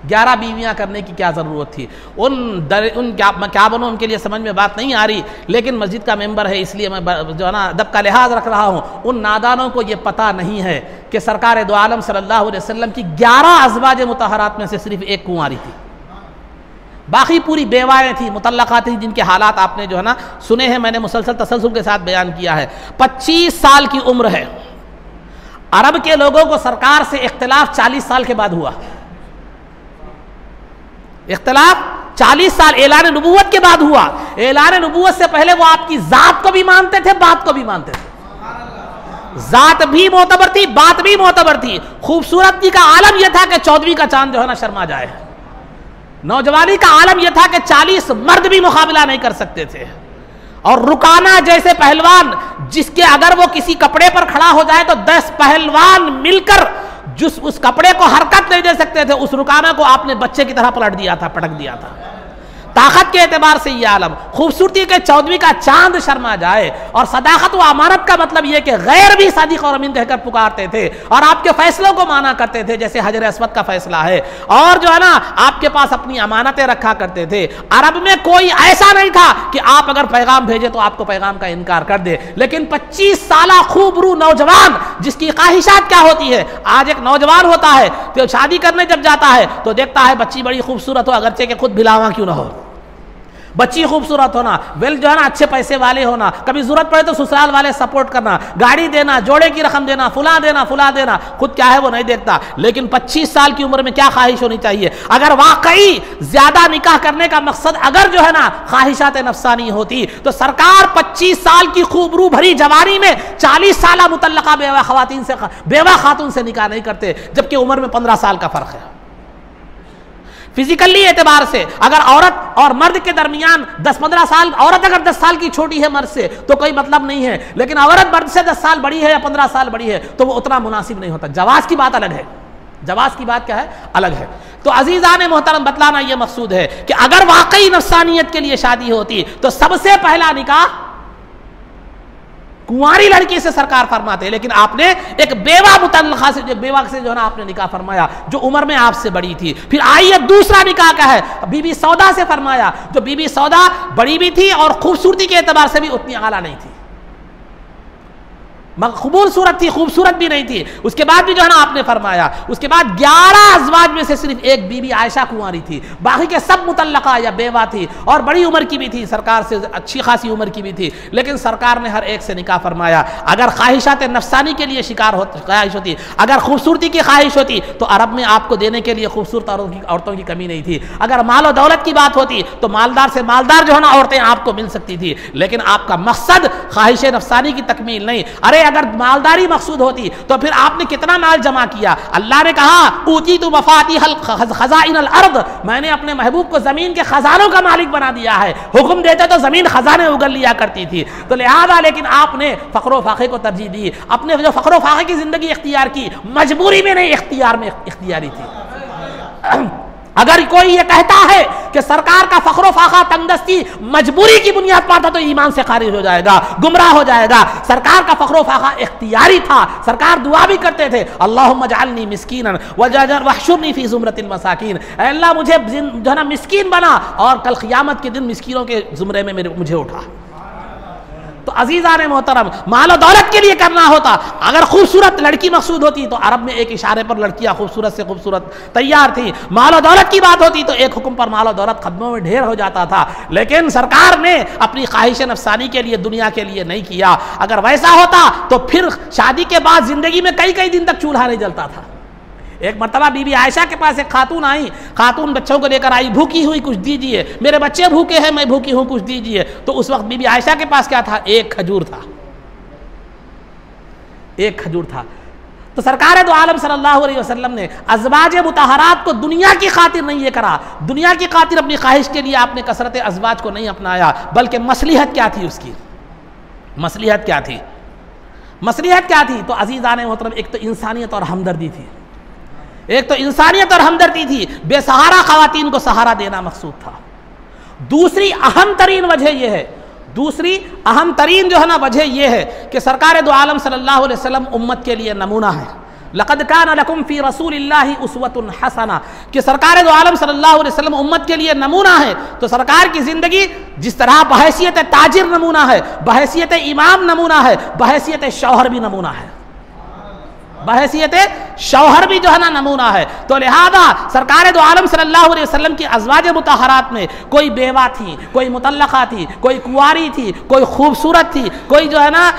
11 बीवियाँ करने की क्या ज़रूरत थी? उन क्या बनूँ उनके लिए समझ में बात नहीं आ रही, लेकिन मस्जिद का मेंबर है इसलिए मैं जो है ना अदब का लिहाज रख रहा हूँ। उन नादानों को ये पता नहीं है कि सरकार दो आलम सल्लल्लाहु अलैहि वसल्लम की 11 अज़वाज मुतहरात में से सिर्फ एक कुंवारी थी, बाकी पूरी बेवाएँ थी, मुतल्लक़ा थी, जिनके हालात आपने जो है ना सुने हैं, मैंने मुसलसल तसलसल के साथ बयान किया है। 25 साल की उम्र है। अरब के लोगों को सरकार से इख्तिलाफ 40 साल के बाद हुआ। इख्तिलाफ 40 साल ऐलान नबूवत के बाद हुआ। ऐलान नबूवत से पहले वो आपकी जात को भी मानते थे, बात को भी मानते थे। जात भी मोतबर थी, बात भी मोतबर थी। खूबसूरती का आलम यह था कि 14वीं का चांद जो है ना शर्मा जाए। नौजवानी का आलम यह था कि 40 मर्द भी मुकाबला नहीं कर सकते थे। और रुकाना जैसे पहलवान, जिसके अगर वो किसी कपड़े पर खड़ा हो जाए तो 10 पहलवान मिलकर जिस उस कपड़े को हरकत नहीं दे सकते थे, उस रुकाना को आपने बच्चे की तरह पलट दिया था, पटक दिया था। ताकत के एतबार से ये आलम, खूबसूरती के 14वीं का चांद शर्मा जाए। और सदाकत व अमानत का मतलब ये कि गैर भी सादिक और अमीन कहकर पुकारते थे और आपके फैसलों को माना करते थे, जैसे हजर अस्वद का फैसला है, और जो है ना आपके पास अपनी अमानतें रखा करते थे। अरब में कोई ऐसा नहीं था कि आप अगर पैगाम भेजे तो आपको पैगाम का इनकार कर दे। लेकिन 25 साल खूबरू नौजवान जिसकी ख्वाहिशात क्या होती है, आज एक नौजवान होता है तो शादी करने जब जाता है तो देखता है बच्ची बड़ी खूबसूरत हो, अगरचे के खुद भिलावा क्यों ना हो, बच्ची खूबसूरत होना, वेल जो है ना अच्छे पैसे वाले होना, कभी जरूरत पड़े तो ससुराल वाले सपोर्ट करना, गाड़ी देना, जोड़े की रकम देना, फुला देना, खुद क्या है वो नहीं देखता। लेकिन 25 साल की उम्र में क्या ख्वाहिश होनी चाहिए? अगर वाकई ज्यादा निकाह करने का मकसद अगर जो है ना ख्वाहिशात नफसानी होती तो सरकार 25 साल की खूबरू भरी जवानी में 40 साल मुतल्लका बेवा खातून से निकाह नहीं करते, जबकि उम्र में 15 साल का फर्क है। फिजिकली एतबार से अगर औरत और मर्द के दरमियान 10-15 साल, औरत अगर 10 साल की छोटी है मर्द से तो कोई मतलब नहीं है, लेकिन औरत मर्द से 10 साल बड़ी है या 15 साल बड़ी है तो वो उतना मुनासिब नहीं होता। जवाज की बात अलग है, जवाज की बात क्या है, अलग है। तो अजीज़ान मोहतरम, बतलाना यह मकसूद है कि अगर वाकई नफसानियत के लिए शादी होती तो सबसे पहला निकाह कुंवारी लड़की से सरकार फरमाते, लेकिन आपने एक बेवा मुतल्लका से, जो बेवा से जो है ना आपने निकाह फरमाया जो उम्र में आपसे बड़ी थी। फिर आइए दूसरा निकाह का है, बीबी सौदा से फरमाया, जो बीबी सौदा बड़ी भी थी और खूबसूरती के एतबार से भी उतनी आला नहीं थी, मकबूल सूरत थी, खूबसूरत भी नहीं थी। उसके बाद भी जो है ना आपने फरमाया, उसके बाद 11 अज़वाज में से सिर्फ एक बीबी आयशा कुंवारी थी, बाकी के सब मुतल्लका या बेवा थी और बड़ी उम्र की भी थी, सरकार से अच्छी खासी उम्र की भी थी, लेकिन सरकार ने हर एक से निकाह फरमाया। अगर ख्वाहिशात नफसानी के लिए शिकार ख्वाहिश होती, अगर खूबसूरती की ख्वाहिश होती तो अरब में आपको देने के लिए खूबसूरत औरतों की कमी नहीं थी। अगर माल और दौलत की बात होती तो मालदार से मालदार जो है ना औरतें आपको मिल सकती थी, लेकिन आपका मकसद ख्वाहिश नफसानी की तकमील नहीं। अरे अगर मालदारी मकसूद होती तो फिर आपने कितना माल जमा किया? अल्लाह ने कहा ऊती तु मफातिहल खज़ाइनल अर्द, मैंने अपने महबूब को जमीन के खजानों का मालिक बना दिया है। हुक्म देते तो जमीन खजाने उगल लिया करती थी, तो लिहाजा लेकिन आपने फख्र फाखे को तरजीह दी। अपने जो फख्र फाखे की जिंदगी इख्तियार की, मजबूरी में नहीं इख्तियार में इख्तियारी थी। अगर कोई ये कहता है कि सरकार का फख्र फाखा तंगदस्ती मजबूरी की बुनियाद पर था तो ईमान से खारिज हो जाएगा, गुमराह हो जाएगा। सरकार का फख्र फाखा इख्तियारी था, सरकार दुआ भी करते थे, अल्लाहुम्मा जअलनी मिस्कीनन वहशुरनी फी ज़ुमरतिल मसाकीन, अल्लाह मुझे जो है ना मिस्कीन बना और कल क़ियामत के दिन मिस्कीनों के ज़ुमरे में मुझे उठा। तो अजीज़ान मोहतरम, माल और दौलत के लिए करना होता, अगर खूबसूरत लड़की मकसूद होती तो अरब में एक इशारे पर लड़कियां खूबसूरत से खूबसूरत तैयार थी। माल और दौलत की बात होती तो एक हुक्म पर माल और दौलत कदमों में ढेर हो जाता था, लेकिन सरकार ने अपनी ख्वाहिश नफसानी के लिए, दुनिया के लिए नहीं किया। अगर वैसा होता तो फिर शादी के बाद जिंदगी में कई कई दिन तक चूल्हा नहीं जलता था। एक मरतबा बीबी आयशा के पास एक खातून आई, खातून बच्चों को लेकर आई, भूखी हुई, कुछ दीजिए, मेरे बच्चे भूखे हैं, मैं भूखी हूं, कुछ दीजिए। तो उस वक्त बीबी आयशा के पास क्या था? एक खजूर था, एक खजूर था। तो सरकार दो आलम सल्लल्लाहु अलैहि वसल्लम ने अज़वाज मुतहरात को दुनिया की खातिर नहीं ये करा, दुनिया की खातिर अपनी ख्वाहिश के लिए आपने कसरत अज़वाज को नहीं अपनाया, बल्कि मसलिहत क्या थी उसकी? मसलिहत क्या थी? मसलिहत क्या थी? तो अजीज़ान मोहतरम, एक तो इंसानियत और हमदर्दी थी, एक तो इंसानियत और हमदर्दी थी, बेसहारा खवातीन को सहारा देना मकसूद था। दूसरी अहम तरीन वजह यह है, दूसरी अहम तरीन जो है ना वजह यह है कि सरकार दो आलम सल्लल्लाहु अलैहि वसल्लम उम्मत के लिए नमूना है। लक़द कान लकुम फ़ी रसूलिल्लाहि उस्वतुन हसना, कि सरकार दो आलम सल्लल्लाहु अलैहि वसल्लम उम्मत के लिए नमूना है। तो सरकार की जिंदगी जिस तरह बहैसियत ताजिर नमूना है, बहैसियत इमाम नमूना है, बहैसियत शौहर भी नमूना है, बहैसियत शौहर भी जो है ना नमूना है। तो लिहाजा सरकार दो आलम सल्लल्लाहु अलैहि वसल्लम की अज़वाज मुतहरात में कोई बेवा थी, कोई मुतल्लका थी, कोई कुंवारी थी, कोई खूबसूरत थी, कोई जो है ना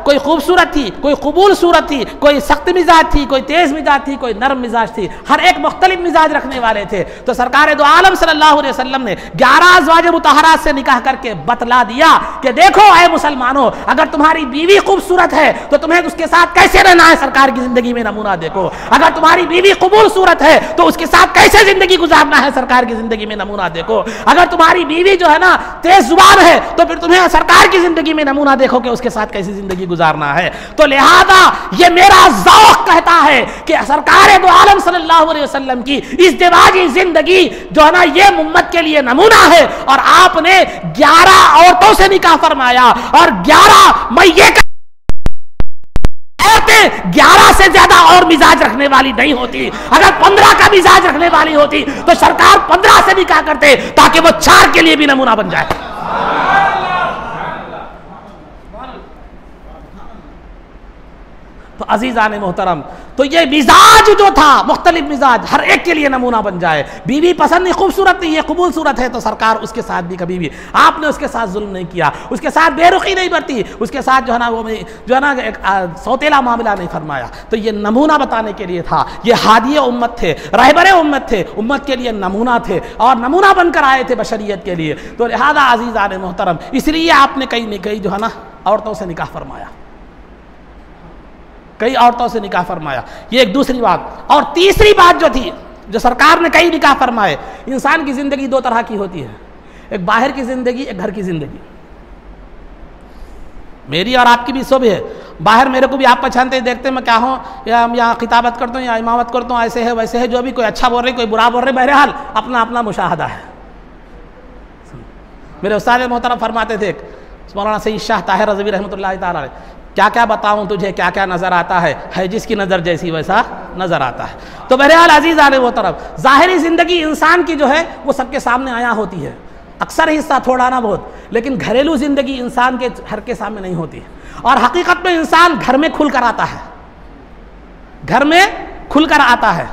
कोई खूबसूरत थी, कोई कबूल सूरत थी, कोई सख्त मिजाज थी, कोई तेज मिजाज थी, कोई नरम मिजाज थी, हर एक मुख्तलिफ मिजाज रखने वाले थे। तो सरकार दो आलम सल्लल्लाहु अलैहि वसल्लम ने 11 अज़वाज मुतहरात से निकाह करके बतला दिया कि देखो ऐ मुसलमानों, अगर तुम्हारी बीवी खूबसूरत है तो तुम्हें उसके साथ कैसे रहना है सरकार सरकार की जिंदगी में नमूना देखो। अगर तुम्हारी बीवी कबूल सूरत है तो उसके साथ कैसे जिंदगी गुजारना है सरकार की जिंदगी में नमूना देखो। अगर तुम्हारी बीवी जो है ना तेज जुबान है तो फिर तुम्हें सरकार की जिंदगी में नमूना देखो कि उसके साथ कैसी जिंदगी गुजारना है। तो लिहाजा ये मेरा ज़ौक़ कहता है कि सरकार दो आलम सल्लल्लाहु अलैहि वसल्लम की इज़्दिवाजी जिंदगी जो है ना ये उम्मत के लिए नमूना है। और आपने 11 औरतों से निकाह फरमाया और 11 मैं ये 11 से ज्यादा और मिजाज रखने वाली नहीं होती। अगर 15 का मिजाज रखने वाली होती तो सरकार 15 से निकाह करते ताकि वो 4 के लिए भी नमूना बन जाए। तो अजीज़ान मोहतरम, तो ये मिजाज जो था मुख्तलिफ मिजाज हर एक के लिए नमूना बन जाए। बीवी पसंद नहीं, खूबसूरत नहीं, ये कबूल सूरत है तो सरकार उसके साथ भी कभी भी आपने उसके साथ जुल्म नहीं किया, उसके साथ बेरुखी नहीं बरती, उसके साथ जो है ना वो जो है ना एक सौतेला मामला नहीं फरमाया। तो ये नमूना बताने के लिए था। ये हादिये उम्मत थे, रहबरे उम्मत थे, उम्मत के लिए नमूना थे और नमूना बनकर आए थे बशरियत के लिए। तो लिहाजा अजीज़ान मोहतरम, इसलिए आपने कई जो है ना औरतों से निकाह फरमाया, कई औरतों से निकाह फरमाया। ये एक दूसरी बात। और तीसरी बात जो थी, जो सरकार ने कई निकाह फरमाए। इंसान की ज़िंदगी 2 तरह की होती है, एक बाहर की ज़िंदगी, एक घर की ज़िंदगी। मेरी और आपकी भी सब है। बाहर मेरे को भी आप पहचानते देखते मैं क्या हूँ, या यहाँ खिताबत करता हूँ या इमामत करता हूँ, ऐसे है वैसे है, जो भी कोई अच्छा बोल रहे कोई बुरा बोल रहे, बहरहाल अपना अपना मुशाहदा है। मेरे उस्ताद मोहतरम फरमाते थे मौलाना सैयद शाह ताहिर रज़वी रहमतुल्लाह तआला अलैह, क्या क्या बताऊं तुझे, क्या क्या नज़र आता है जिसकी नज़र जैसी वैसा नज़र आता है। तो बहरहाल अजीज़ान मोहतरम, ज़ाहिरी ज़िंदगी इंसान की जो है वो सबके सामने आया होती है, अक्सर हिस्सा थोड़ा ना बहुत, लेकिन घरेलू ज़िंदगी इंसान के हर के सामने नहीं होती। और हकीकत में इंसान घर में खुल कर आता है, घर में खुल कर आता है,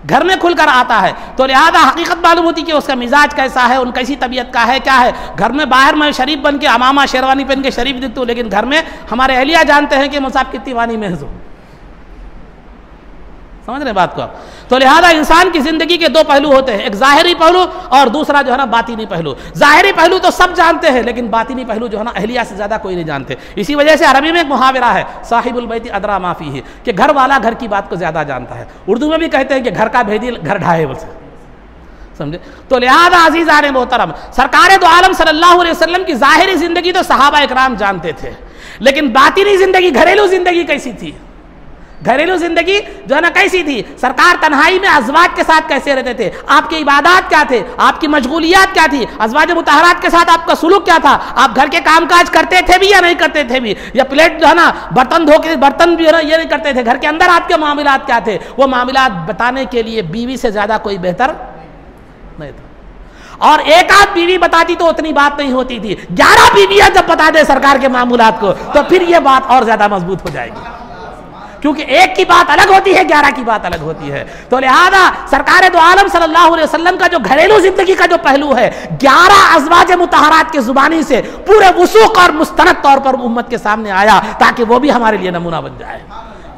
घर में खुलकर आता है। तो लिहाजा हकीकत मालूम होती कि उसका मिजाज कैसा है, उन कैसी तबीयत का है, क्या है। घर में बाहर मैं शरीफ बन के अमामा शेरवानी पहन के शरीफ दिखता हूँ, लेकिन घर में हमारे अहलिया जानते हैं कि मुसाफ कितनी वानी महज हो। समझ रहे बात को आप। तो लिहाजा इंसान की जिंदगी के 2 पहलू होते हैं, एक ज़ाहिरी पहलू और दूसरा जो है ना बातिनी पहलू। ज़ाहिरी पहलू तो सब जानते हैं, लेकिन बातिनी पहलू जो है ना अहलिया से ज़्यादा कोई नहीं जानते। इसी वजह से अरबी में एक मुहावरा है, साहिबुल बैती अदरा माफी है, कि घर वाला घर की बात को ज़्यादा जानता है। उर्दू में भी कहते हैं कि घर का भेदी घर ढाए बोलते, समझे। तो लिहाजा अज़ीज़ान मोहतरम, सरकार दो आलम सल्लल्लाहु अलैहि वसल्लम की ज़ाहिरी ज़िंदगी तो सहाबा इकराम जानते थे, लेकिन बातिनी ज़िंदगी, घरेलू ज़िंदगी कैसी थी, घरेलू जिंदगी जो है ना कैसी थी। सरकार तन्हाई में अज़वाज के साथ कैसे रहते थे, आपकी इबादत क्या थे, आपकी मशगूलियात क्या थी, अज़वाज मुतहरात के साथ आपका सुलूक क्या था, आप घर के कामकाज करते थे भी या नहीं करते थे भी, या प्लेट जो है ना बर्तन धो के बर्तन भी है ना ये नहीं करते थे, घर के अंदर आपके मामलात क्या थे, वो मामलात बताने के लिए बीवी से ज़्यादा कोई बेहतर नहीं था। और एक आध बीवी बताती तो उतनी बात नहीं होती थी, 11 बीवियां जब बता दे सरकार के मामूलात को तो फिर ये बात और ज्यादा मजबूत हो जाएगी, क्योंकि एक की बात अलग होती है, 11 की बात अलग होती है। तो लिहाजा सरकार दो आलम सल्लल्लाहु अलैहि वसल्लम का जो घरेलू जिंदगी का जो पहलू है, 11 अज़वाज मुतहरात की जुबानी से पूरे वसूक और मुस्तनद तौर पर उम्मत के सामने आया, ताकि वो भी हमारे लिए नमूना बन जाए।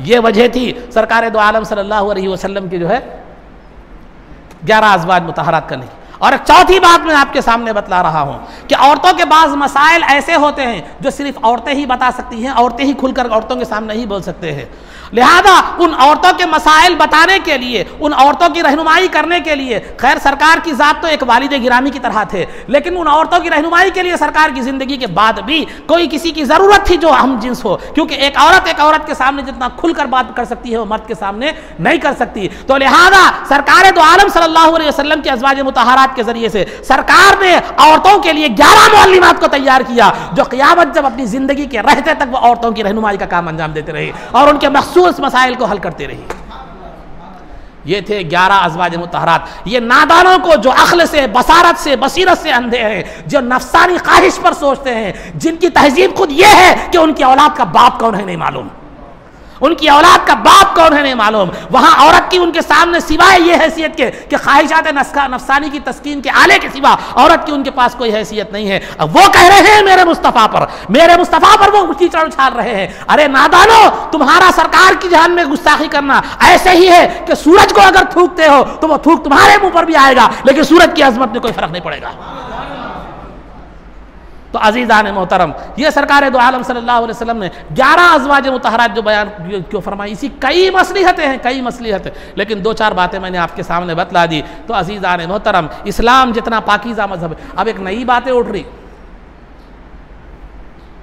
ये वजह थी सरकार दो आलम सल्लल्लाहु अलैहि वसल्लम की जो है 11 अज़वाज मुतहरात करने की। और एक चौथी बात मैं आपके सामने बतला रहा हूं कि औरतों के बाज़ मसाइल ऐसे होते हैं जो सिर्फ औरतें ही बता सकती हैं, औरतें ही खुलकर औरतों के सामने ही बोल सकते हैं। लिहाजा उन औरतों के मसाइल बताने के लिए, उन औरतों की रहनुमाई करने के लिए, खैर सरकार की ज़ात तो एक वालिद गिरामी की तरह थे, लेकिन उन औरतों की रहनुमाई के लिए सरकार की ज़िंदगी के बाद भी कोई किसी की ज़रूरत थी जो हम जिन्स हो, क्योंकि एक औरत के सामने जितना खुलकर बात कर सकती है वो मर्द के सामने नहीं कर सकती। तो लिहाजा सरकार दो आलम सल्लल्लाहु अलैहि वसल्लम के अज़वाज मुतहरात के जरिए से सरकार ने औरतों के लिए 11 मुअल्लिमात को तैयार किया, जो क़यामत जब अपनी ज़िंदगी के रहते तक वो औरतों की रहनुमाई का काम अंजाम देते रहे और उनके मखसूस मसाइल को हल करते रही। ये थे 11 अज़वाज मुतहरात। ये नादानों को जो अक्ल से, बसारत से, बसीरत से अंधे हैं, जो नफसानी ख्वाहिश पर सोचते हैं, जिनकी तहजीब खुद ये है कि उनकी औलाद का बाप कौन है नहीं मालूम, उनकी औलाद का बाप कौन है नहीं मालूम, वहां औरत की उनके सामने सिवाय ये हैसियत के कि ख्वाहिशात नफसानी की तस्कीन के आले के सिवा औरत की उनके पास कोई हैसियत नहीं है। अब वो कह रहे हैं मेरे मुस्तफ़ा पर वो कीचड़ उछाल रहे हैं। अरे नादानो, तुम्हारा सरकार की जान में गुस्ताखी करना ऐसे ही है कि सूरज को अगर थूकते हो तो वो थूक तुम्हारे मुंह पर भी आएगा, लेकिन सूरज की अजमत में कोई फर्क नहीं पड़ेगा। तो अजीज़ान मोहतरम, ये सरकार दो आलम सल्लल्लाहु अलैहि वसल्लम ने 11 अज़वाज मुतहरात जो बयान क्यों फरमाई, इसी कई मसलिहतें हैं, कई मसलिहतें, लेकिन 2-4 बातें मैंने आपके सामने बतला दी। तो अजीज़ान मोहतरम, इस्लाम जितना पाकीज़ा मजहब है। अब एक नई बातें उठ रही,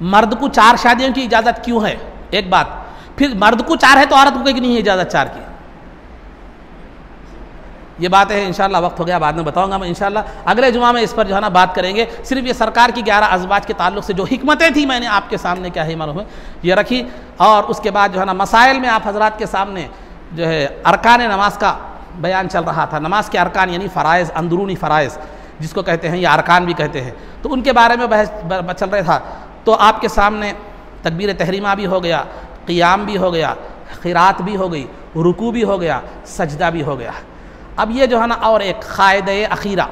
मर्द को 4 शादियों की इजाज़त क्यों है, एक बात, फिर मर्द को 4 है तो औरत को नहीं है इजाज़त 4 की। ये बातें हैं, इंशाल्लाह वक्त हो गया, बाद में बताऊंगा मैं इंशाल्लाह, अगले जुमा में इस पर जो है ना बात करेंगे। सिर्फ ये सरकार की 11 अज़वाज के ताल्लुक से जो हिकमतें थी मैंने आपके सामने क्या ही मालूम है ये रखी, और उसके बाद जो है ना मसाइल में आप हजरात के सामने जो है अरकान नमाज का बयान चल रहा था। नमाज के अरकान यानी फ़राइज़, अंदरूनी फ़राइज़ जिसको कहते हैं या अरकान भी कहते हैं, तो उनके बारे में बहस चल रहा था। तो आपके सामने तकबीर तहरीमा भी हो गया, क़ियाम भी हो गया, क़िरात भी हो गई, रुकू भी हो गया, सजदा भी हो गया। अब ये जो है ना, और एक क़ायदे अखीरा,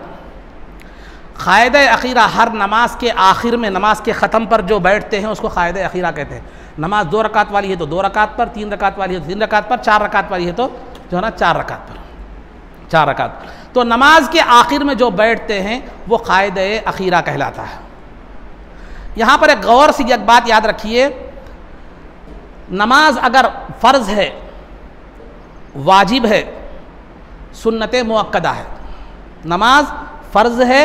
क़ायदे अखीरा हर नमाज के आखिर में, नमाज के ख़त्म पर जो बैठते हैं उसको क़ायदे अखीरा कहते हैं। नमाज 2 रकात वाली है तो 2 रकात पर, 3 रकात वाली है तो 3 रकात पर, 4 रकात वाली है तो जो है ना 4 रकात पर, 4 रकात। तो नमाज के आखिर में जो बैठते हैं वो क़ायदे अखीरा कहलाता है। यहाँ पर एक गौर से एक बात याद रखिए, नमाज अगर फ़र्ज़ है, वाजिब है, सुन्नत मुअक्कदा है, नमाज फ़र्ज़ है,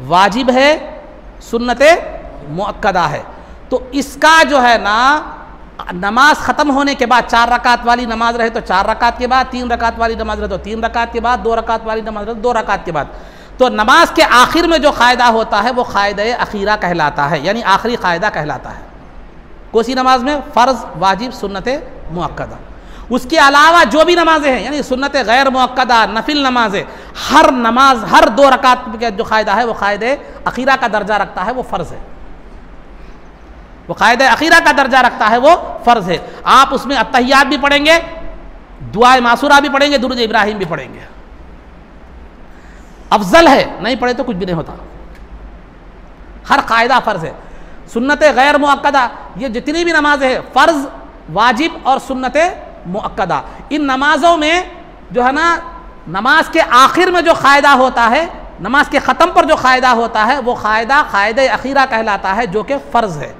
वाजिब है, सुन्नत मुअक्कदा है, तो इसका जो है ना नमाज ख़त्म होने के बाद 4 रकात वाली नमाज रहे तो 4 रकात के बाद, 3 रकात वाली नमाज रहे तो 3 रकात के बाद, 2 रकात वाली नमाज रहे तो 2 रकात के बाद, तो नमाज के आखिर में जो क़ायदा होता है वो क़ायदे अखीरा कहलाता है, यानी आखिरी क़ायदा कहलाता है। कोसी नमाज में फ़र्ज़, वाजिब, सुन्नत मुअक्कदा। उसके अलावा जो भी नमाजें हैं यानी सुन्नत गैर मुअक्कदा, नफिल नमाजें, हर नमाज हर 2 रकात का जो क़ायदा है वो क़ायदे अखीरा का दर्जा रखता है, वो फ़र्ज़ है, वो क़ायदे अखीरा का दर्जा रखता है, वो फ़र्ज़ है। आप उसमें अत्तहियात भी पढ़ेंगे, दुआए मासूरा भी पढ़ेंगे, दुरूद इब्राहिम भी पढ़ेंगे, अफजल है, नहीं पढ़े तो कुछ भी नहीं होता। हर कायदा फ़र्ज़ है। सुन्नत गैर मुअक्कदा, ये जितनी भी नमाजें हैं, फ़र्ज़, वाजिब और सुन्नत मुअक्कदा, इन नमाज़ों में जो है ना नमाज के आखिर में जो क़ायदा होता है, नमाज के ख़त्म पर जो क़ायदा होता है वो क़ायदा क़ायदे अखीरा कहलाता है, जो कि फ़र्ज़ है।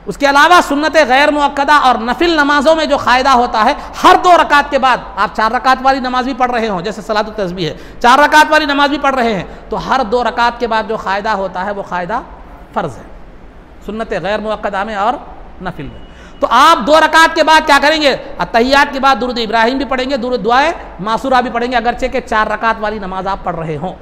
उसके अलावा सुन्नत गैर मुअक्कदा और नफिल नमाज़ों में जो क़ायदा होता है, हर 2 रकात के बाद आप 4 रकात वाली नमाज भी पढ़ रहे हो, जैसे सलातुत तस्बीह है, 4 रकात वाली नमाज भी पढ़ रहे हैं, तो हर 2 रकात के बाद जो क़ायदा होता है वो क़ायदा फ़र्ज़ है, सुन्नत गैर मुअक्कदा में और नफिल में। तो आप 2 रकात के बाद क्या करेंगे, अत्तहियात के बाद दुरूद इब्राहिम भी पढ़ेंगे, दुरूद दुआए मासूरा भी पढ़ेंगे, अगरचे के 4 रकात वाली नमाज आप पढ़ रहे हों।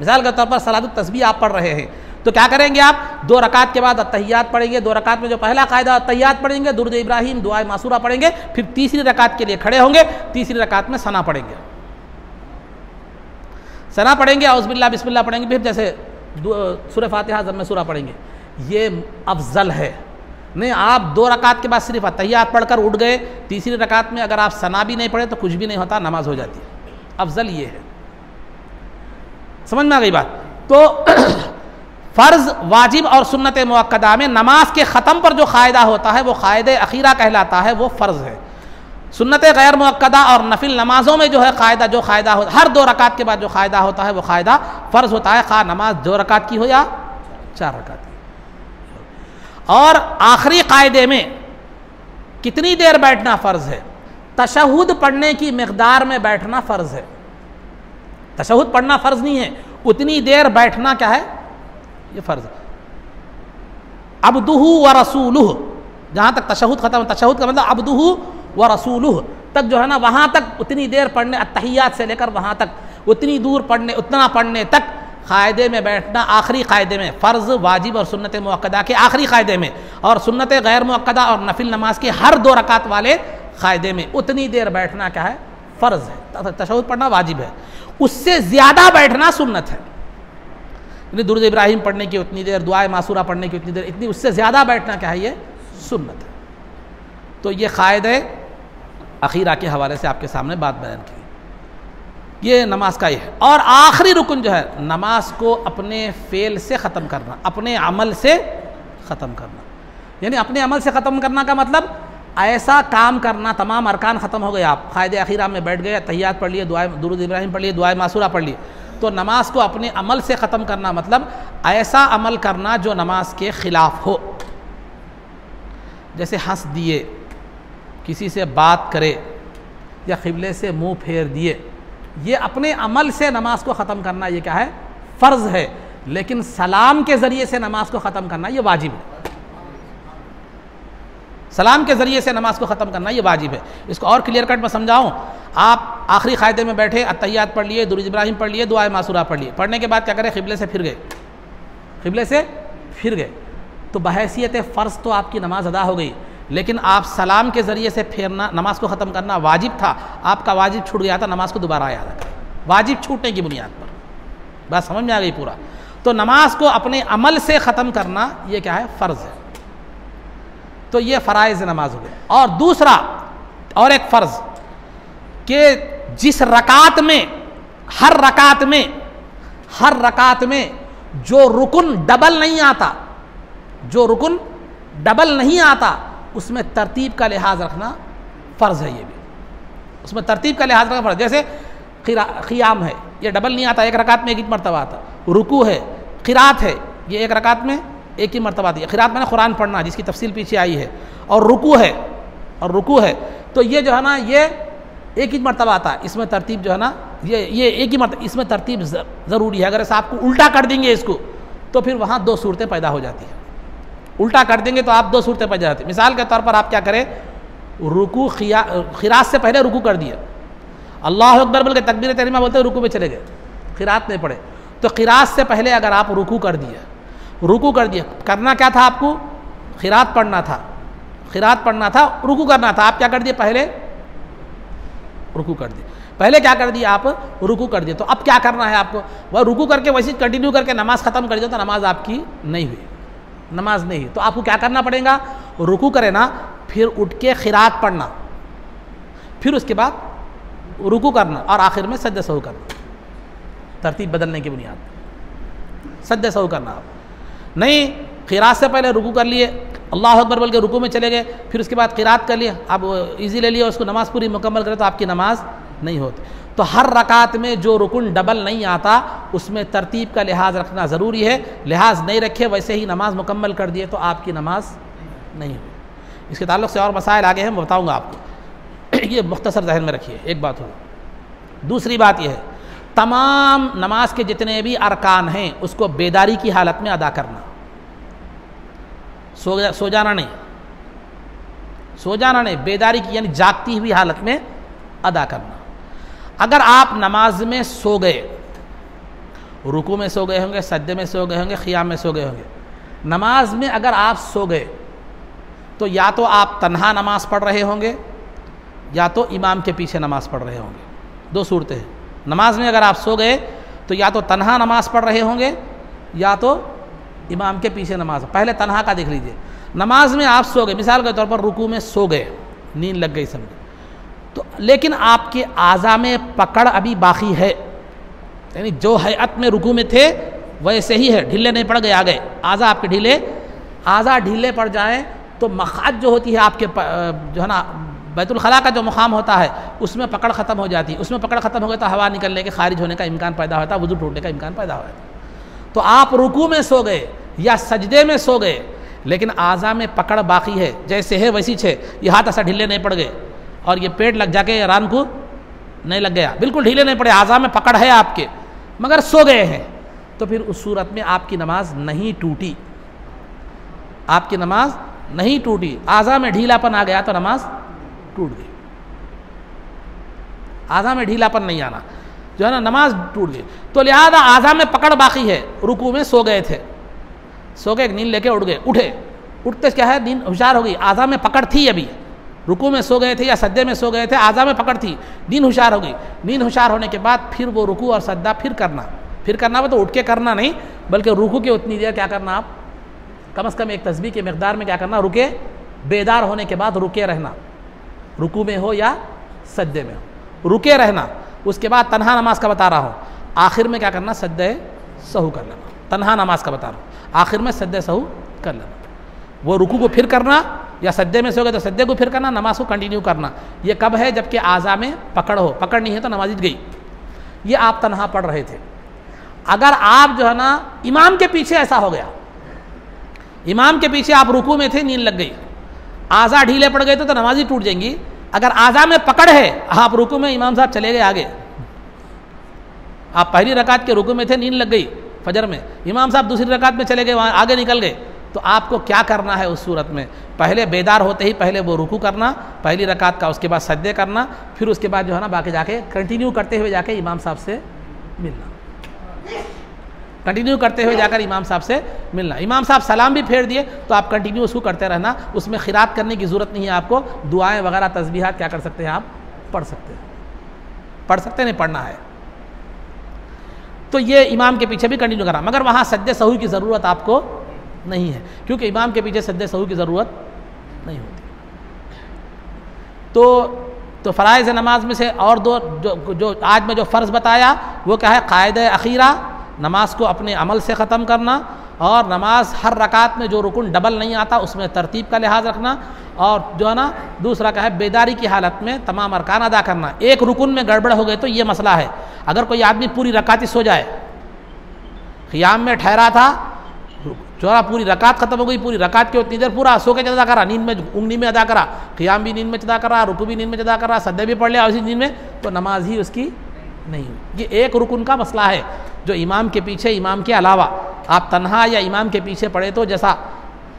मिसाल के तौर पर सलातुत तस्बीह आप पढ़ रहे हैं, तो क्या करेंगे आप 2 रकात के बाद अत्तहियात पढ़ेंगे, 2 रकात में जो पहला कायदा अत्तहियात पढ़ेंगे, दुरूद इब्राहिम, दुआए मासूरा पढ़ेंगे, फिर तीसरी रकात के लिए खड़े होंगे, तीसरी रकात में सना पढ़ेंगे, सना पढ़ेंगे, औज़ुबिल्लाह बिस्मिल्लाह पढ़ेंगे, फिर जैसे सूरह फातिहा ज़म्मे सूरा पढ़ेंगे। ये अफजल है। नहीं, आप 2 रकात के बाद सिर्फ अत्तहियात पढ़कर उठ गए, तीसरी रकात में अगर आप सना भी नहीं पढ़े तो कुछ भी नहीं होता, नमाज हो जाती है। अफजल ये है। समझ में आ गई बात? तो फ़र्ज़, वाजिब और सुन्नत मुअक्कदा में नमाज के ख़त्म पर जो क़ायदा होता है वो क़ायदे अखीरा कहलाता है, वो फ़र्ज़ है। सुन्नत गैर मुअक्कदा और नफिल नमाज़ों में जो है क़ायदा, जो क़ायदा हो हर 2 रकात के बाद जो क़ायदा होता है वो क़ायदा फ़र्ज़ होता है, खा नमाज 2 रकात की हो या 4 रकात की। और आखिरी क़ायदे में कितनी देर बैठना फ़र्ज़ है, तशहुद पढ़ने की मिक़दार में बैठना फ़र्ज़ है। तशहुद पढ़ना फ़र्ज़ नहीं है, उतनी देर बैठना क्या है, ये फ़र्ज़ है। अब्दुहु व रसूलुहु, जहाँ तक तशहुद ख़त्म, तशहुद का मतलब अब्दुहु व रसूलुहु तक जो है ना, वहाँ तक उतनी देर पढ़ने, अत्तहियात से लेकर वहाँ तक उतनी दूर पढ़ने, उतना पढ़ने तक क़ायदे में बैठना, आखिरी क़ायदे में, फ़र्ज़, वाजिब और सुन्नत मुअक्कदा के आखिरी क़ायदे में, और सुन्नत गैर मुअक्कदा और नफिल नमाज के हर 2 रकात वाले क़ायदे में उतनी देर बैठना क्या है, फ़र्ज़ है। तशहुद पढ़ना वाजिब है, उससे ज़्यादा बैठना सुन्नत है। दुरूद इब्राहिम पढ़ने की उतनी देर, दुआए मासूरा पढ़ने की उतनी देर, इतनी उससे ज़्यादा बैठना क्या है, ये सुन्नत है। तो ये क़ायदे अखीरा के हवाले से आपके सामने बात बयान की, ये नमाज का ही है। और आखिरी रुकन जो है, नमाज को अपने फ़ेल से ख़त्म करना, अपने अमल से ख़त्म करना। यानी अपने अमल से ख़त्म करना का मतलब ऐसा काम करना, तमाम अरकान ख़त्म हो गए, आप क़ायदे अखीरा में बैठ गए, तहियात पढ़ लिए, दुआ दुरूद इब्राहिम पढ़ लिए, दुआए मासूरा पढ़ लिए, तो नमाज को अपने अमल से ख़त्म करना मतलब ऐसा अमल करना जो नमाज के ख़िलाफ़ हो, जैसे हंस दिए, किसी से बात करे या क़िबले से मुंह फेर दिए, ये अपने अमल से नमाज को ख़त्म करना ये क्या है, फ़र्ज़ है। लेकिन सलाम के ज़रिए से नमाज को ख़त्म करना ये वाजिब है। सलाम के ज़रिए से नमाज को ख़त्म करना ये वाजिब है। इसको और क्लियर कट में समझाऊँ, आप आखिरी क़ायदे में बैठे, अत्तहियात पढ़ लिए, दुरूद इब्राहिम पढ़ लिए, दुआए मासूरा पढ़ लिए, पढ़ने के बाद क्या करें, क़िबले से फिर गए, क़िबले से फिर गए, तो बहैसियत फ़र्ज़ तो आपकी नमाज अदा हो गई, लेकिन आप सलाम के ज़रिए से फेरना, नमाज को ख़त्म करना वाजिब था, आपका वाजिब छूट गया था, नमाज को दोबारा याद रखें, वाजिब छूटने की बुनियाद पर। बात समझ में आ गई पूरा? तो नमाज को अपने अमल से ख़त्म करना ये क्या है, फ़र्ज़ है। तो ये फ़राइज़ नमाज हो गए। और दूसरा और एक फ़र्ज़ कि जिस रकात में, हर रकात में जो रुकुन डबल नहीं आता, जो रुकुन डबल नहीं आता, उसमें तरतीब का लिहाज रखना फ़र्ज़ है। ये भी उसमें तरतीब का लिहाज रखना फ़र्ज़। जैसे क़ियाम है, ये डबल नहीं आता, एक रकात में एक ही मरतबा आता। रुकू है, क़िरात है, ये एक रकात में एक ही मरतबा आती है। क़िरात मैंने कुरान पढ़ना, जिसकी तफसील पीछे आई है। और रुकू है, तो ये जो है ना, ये एक ही मरतबा आता है। इसमें तरतीब जो है ना, ये एक ही मरतबा, इसमें तरतीब ज़रूरी है। अगर ऐसा आपको उल्टा कर देंगे इसको, तो फिर वहाँ दो सूरतें पैदा हो जाती हैं। उल्टा कर देंगे तो आप दो सूरतें पैदा जाती हैं। मिसाल के तौर पर आप क्या करें, रुकू क़िरात से पहले रुकू कर दिया, अल्लाह अकबर बोल के तकबीर तहरीमा बोलते रुकू में चले गए, क़िरात नहीं पढ़े। तो क़िरात से पहले अगर आप रुकू कर दिया, करना क्या था आपको, क़िरात पढ़ना था, रुकू करना था, आप क्या कर दिए, पहले रुकू कर दिए, पहले क्या कर दिया, आप रुकू कर दिए। तो अब क्या करना है आपको, वह रुकू करके वैसे कंटिन्यू करके नमाज ख़त्म कर दिया तो नमाज आपकी नहीं हुई, नमाज नहीं हुई। तो आपको क्या करना पड़ेगा, रुकू करे ना, फिर उठ के क़िरात पढ़ना, फिर उसके बाद रुकू करना और आखिर में सज्दा सहू करना, तरतीब बदलने की बुनियाद पर सज्दा सहू करना। आप नहीं, क़िरात से पहले रुकू कर लिए, अल्लाह अकबर बोल के रुकू में चले गए, फिर उसके बाद क़िरात कर लिए, आप इजी ले लिए, उसको नमाज़ पूरी मुकम्मल करें तो आपकी नमाज नहीं होती। तो हर रकात में जो रुकुन डबल नहीं आता, उसमें तरतीब का लिहाज रखना ज़रूरी है। लिहाज नहीं रखे, वैसे ही नमाज मुकम्मल कर दिए तो आपकी नमाज नहीं हुई। इसके ताल्लुक़ से और मसाइल आगे हैं, मैं बताऊँगा आपको, ये मुख्तसर ज़हन में रखिए। एक बात हो, दूसरी बात यह है, तमाम नमाज के जितने भी अरकान हैं उसको बेदारी की हालत में अदा करना, सो जाना नहीं, बेदारी की यानी जागती हुई हालत में अदा करना। अगर आप नमाज में सो गए, रुकू में सो गए होंगे, सज्दे में सो गए होंगे, क़ियाम में सो गए होंगे, नमाज में अगर आप सो गए तो या तो आप तन्हा नमाज पढ़ रहे होंगे या तो इमाम के पीछे नमाज पढ़ रहे होंगे। दो सूरतें हैं, नमाज में अगर आप सो गए तो या तो तन्हा नमाज पढ़ रहे होंगे या तो इमाम के पीछे नमाज। पहले तन्हा का देख लीजिए, नमाज में आप सो गए, मिसाल के तौर पर रुकू में सो गए, नींद लग गई समझे, तो लेकिन आपके आज़ा में पकड़ अभी बाकी है, यानी जो हैअत में रुकू में थे वैसे ही है, ढीले नहीं पड़ गए, आ गए आज़ा आपके ढीले, आज़ा ढीले पड़ जाए तो मखाज जो होती है आपके जो है ना, बैतुल खला का जो मुकाम होता है उसमें पकड़ ख़त्म हो जाती है। उसमें पकड़ ख़त्म हो गई तो हवा निकलने के, खारिज होने का इम्कान पैदा होता है, वुज़ू टूटने का इम्कान पैदा होता है। तो आप रुकू में सो गए या सजदे में सो गए, लेकिन आज़ा में पकड़ बाकी है, जैसे है वैसी छे, ये हाथ ऐसा ढीले नहीं पड़ गए और ये पेट लग जाके रान को नहीं लग गया, बिल्कुल ढीले नहीं पड़े, आज़ा में पकड़ है आपके, मगर सो गए हैं, तो फिर उस सूरत में आपकी नमाज नहीं टूटी, आपकी नमाज नहीं टूटी। आज़ा में ढीलापन आ गया तो नमाज टूट गई, आज़ा में ढीलापन नहीं आना, जो है ना, नमाज टूट गई। तो लिहाजा आज़ा में पकड़ बाकी है, रुकू में सो गए थे, सो गए, नींद लेके उठ गए, उठते क्या है, नींद होशियार हो गई, आज़ा में पकड़ थी, अभी रुकू में सो गए थे या सज्दे में सो गए थे, आज़ा में पकड़ थी, नींद होशियार हो गई। नींद होशियार होने के बाद फिर वो रुकू और सज्दा फिर करना वो तो उठ के करना नहीं, बल्कि रुकू के उतनी देर क्या करना, आप कम से कम एक तस्बीह की मकदार में क्या करना, रुके, बेदार होने के बाद रुके रहना, रुकू में हो या सज्दे में हो, रुके रहना। उसके बाद तन्हा नमाज का बता रहा हूँ, आखिर में क्या करना, सज्दे सहू कर लेना, तन्हा नमाज का बता रहा हूँ, आखिर में सज्दे सहू कर लेना। वो रुकू को फिर करना, या सज्दे में सो गए तो सज्दे को फिर करना, नमाज को कंटिन्यू करना। ये कब है, जबकि आज़ा में पकड़ हो, पकड़ नहीं है तो नमाज गई। ये आप तन्हा पढ़ रहे थे, अगर आप जो है ना इमाम के पीछे ऐसा हो गया, इमाम के पीछे आप रुकू में थे, नींद लग गई, आज़ा ढीले पड़ गए तो नमाज ही टूट जाएंगी। अगर आज़ा में पकड़ है, आप रुकू में, इमाम साहब चले गए आगे, आप पहली रकात के रुकू में थे, नींद लग गई फजर में, इमाम साहब दूसरी रकात में चले गए, वहाँ आगे निकल गए, तो आपको क्या करना है उस सूरत में? पहले बेदार होते ही पहले वो रुकू करना पहली रकात का, उसके बाद सज्दे करना, फिर उसके बाद जो है ना बाकी जाके कंटिन्यू करते हुए जाके इमाम साहब से मिलना, कंटिन्यू करते हुए जाकर इमाम साहब से मिलना। इमाम साहब सलाम भी फेर दिए तो आप कंटिन्यू उसको करते रहना, उसमें खिरात करने की ज़रूरत नहीं है आपको। दुआएं वगैरह तस्बीहात क्या कर सकते हैं आप? पढ़ सकते हैं, पढ़ सकते नहीं, पढ़ना है तो ये इमाम के पीछे भी कंटिन्यू करना, मगर वहाँ सज्दे सहू की ज़रूरत आपको नहीं है, क्योंकि इमाम के पीछे सज्दे सहू की ज़रूरत नहीं होती। तो फ़राइज़ नमाज में से और दो जो आज में जो फ़र्ज़ बताया वो क्या है? क़ायदे अखीरा, नमाज को अपने अमल से ख़त्म करना, और नमाज हर रकात में जो रुकन डबल नहीं आता उसमें तरतीब का लिहाज रखना, और जो है ना दूसरा क्या है? बेदारी की हालत में तमाम अरकान अदा करना। एक रुकन में गड़बड़ हो गए तो ये मसला है, अगर कोई आदमी पूरी रकात ही सो जाए, क़ियाम में ठहरा था, चौरा पूरी रकात ख़त्म हो गई, पूरी रकात के उतनी देर पूरा सो के अदा करा, नींद में उंगली में अदा करा, क़ियाम भी नींद में अदा करा, रुकू भी नींद में अदा करा, सद्दे भी पढ़ लिया उसी नींद में, तो नमाज ही उसकी नहीं हुई। ये एक रुकन का मसला है जो इमाम के पीछे, इमाम के अलावा आप तन्हा या इमाम के पीछे पड़े तो जैसा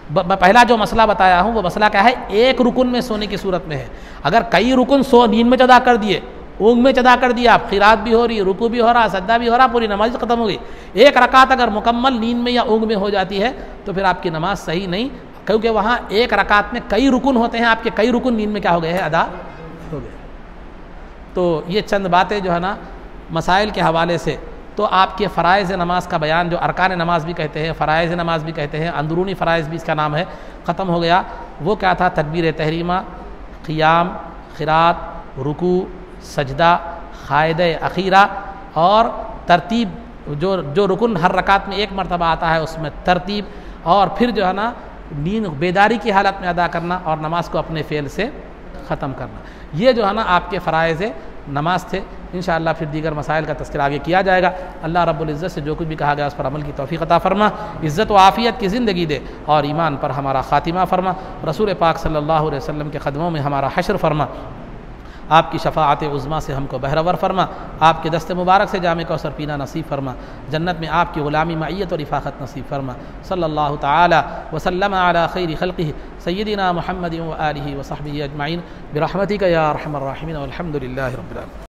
पहला जो मसला बताया हूँ वो मसला क्या है? एक रुकन में सोने की सूरत में है। अगर कई रुकन नींद में अदा कर दिए, ऊँग में अदा कर दिया, आप खिरात भी हो रही, रुकू भी हो रहा, सद्दा भी हो रहा, पूरी नमाज ख़त्म हो गई, एक रकात अगर मुकम्मल नींद में या ऊँग में हो जाती है तो फिर आपकी नमाज सही नहीं, क्योंकि वहाँ एक रकात में कई रुकन होते हैं, आपके कई रुकन नींद में क्या हो गए हैं? अदा हो गए। तो ये चंद बातें जो है ना मसाइल के हवाले से, तो आपके फ़राइज़ नमाज का बयान, जो अरकान नमाज भी कहते हैं, फ़राइज़ नमाज भी कहते हैं, अंदरूनी फ़राइज़ भी इसका नाम है, ख़त्म हो गया। वो क्या था? तकबीर तहरीमा, क़ियाम, ख़िरात, रुकू, सजदा, क़ायदे अखीरा, और तरतीब, जो रुकन हर रकात में एक मरतबा आता है उसमें तरतीब, और फिर जो है ना नींद बेदारी की हालत में अदा करना और नमाज को अपने फ़ेल से ख़त्म करना। ये जो है ना आपके फ़राइज़ नमाज थे। इंशाअल्लाह फिर दीगर मसाइल का तज़किरा आगे किया जाएगा। अल्लाह रब्बुल इज़्ज़त से जो कुछ भी कहा गया उस पर अमल की तौफ़ीक़ अता फ़रमा, इज़्ज़त व आफ़ियत की ज़िंदगी दे और ईमान पर हमारा ख़ातिमा फ़रमा, रसूल पाक सल्लल्लाहु अलैहि वसल्लम के क़दमों में हमारा हश्र फ़रमा, आपकी शफ़ाअत उज़्मा से हमको बहरवर फ़रमा, आपके दस्त मुबारक से जामे कौसर पीना नसीब फ़रमा, जन्नत में आपकी ग़ुलामी मइयत और इफ़ाक़त नसीब फ़रमा। सल्लल्लाहु तआला वसल्लम अला खैरि ख़ल्क़िही सय्यिदिना मुहम्मदिन व आलिहि व सहबिही अजमईन बिरहमतिका या अरहमर राहिमीन वल्हम्दुलिल्लाहि रब्बिल आलमीन।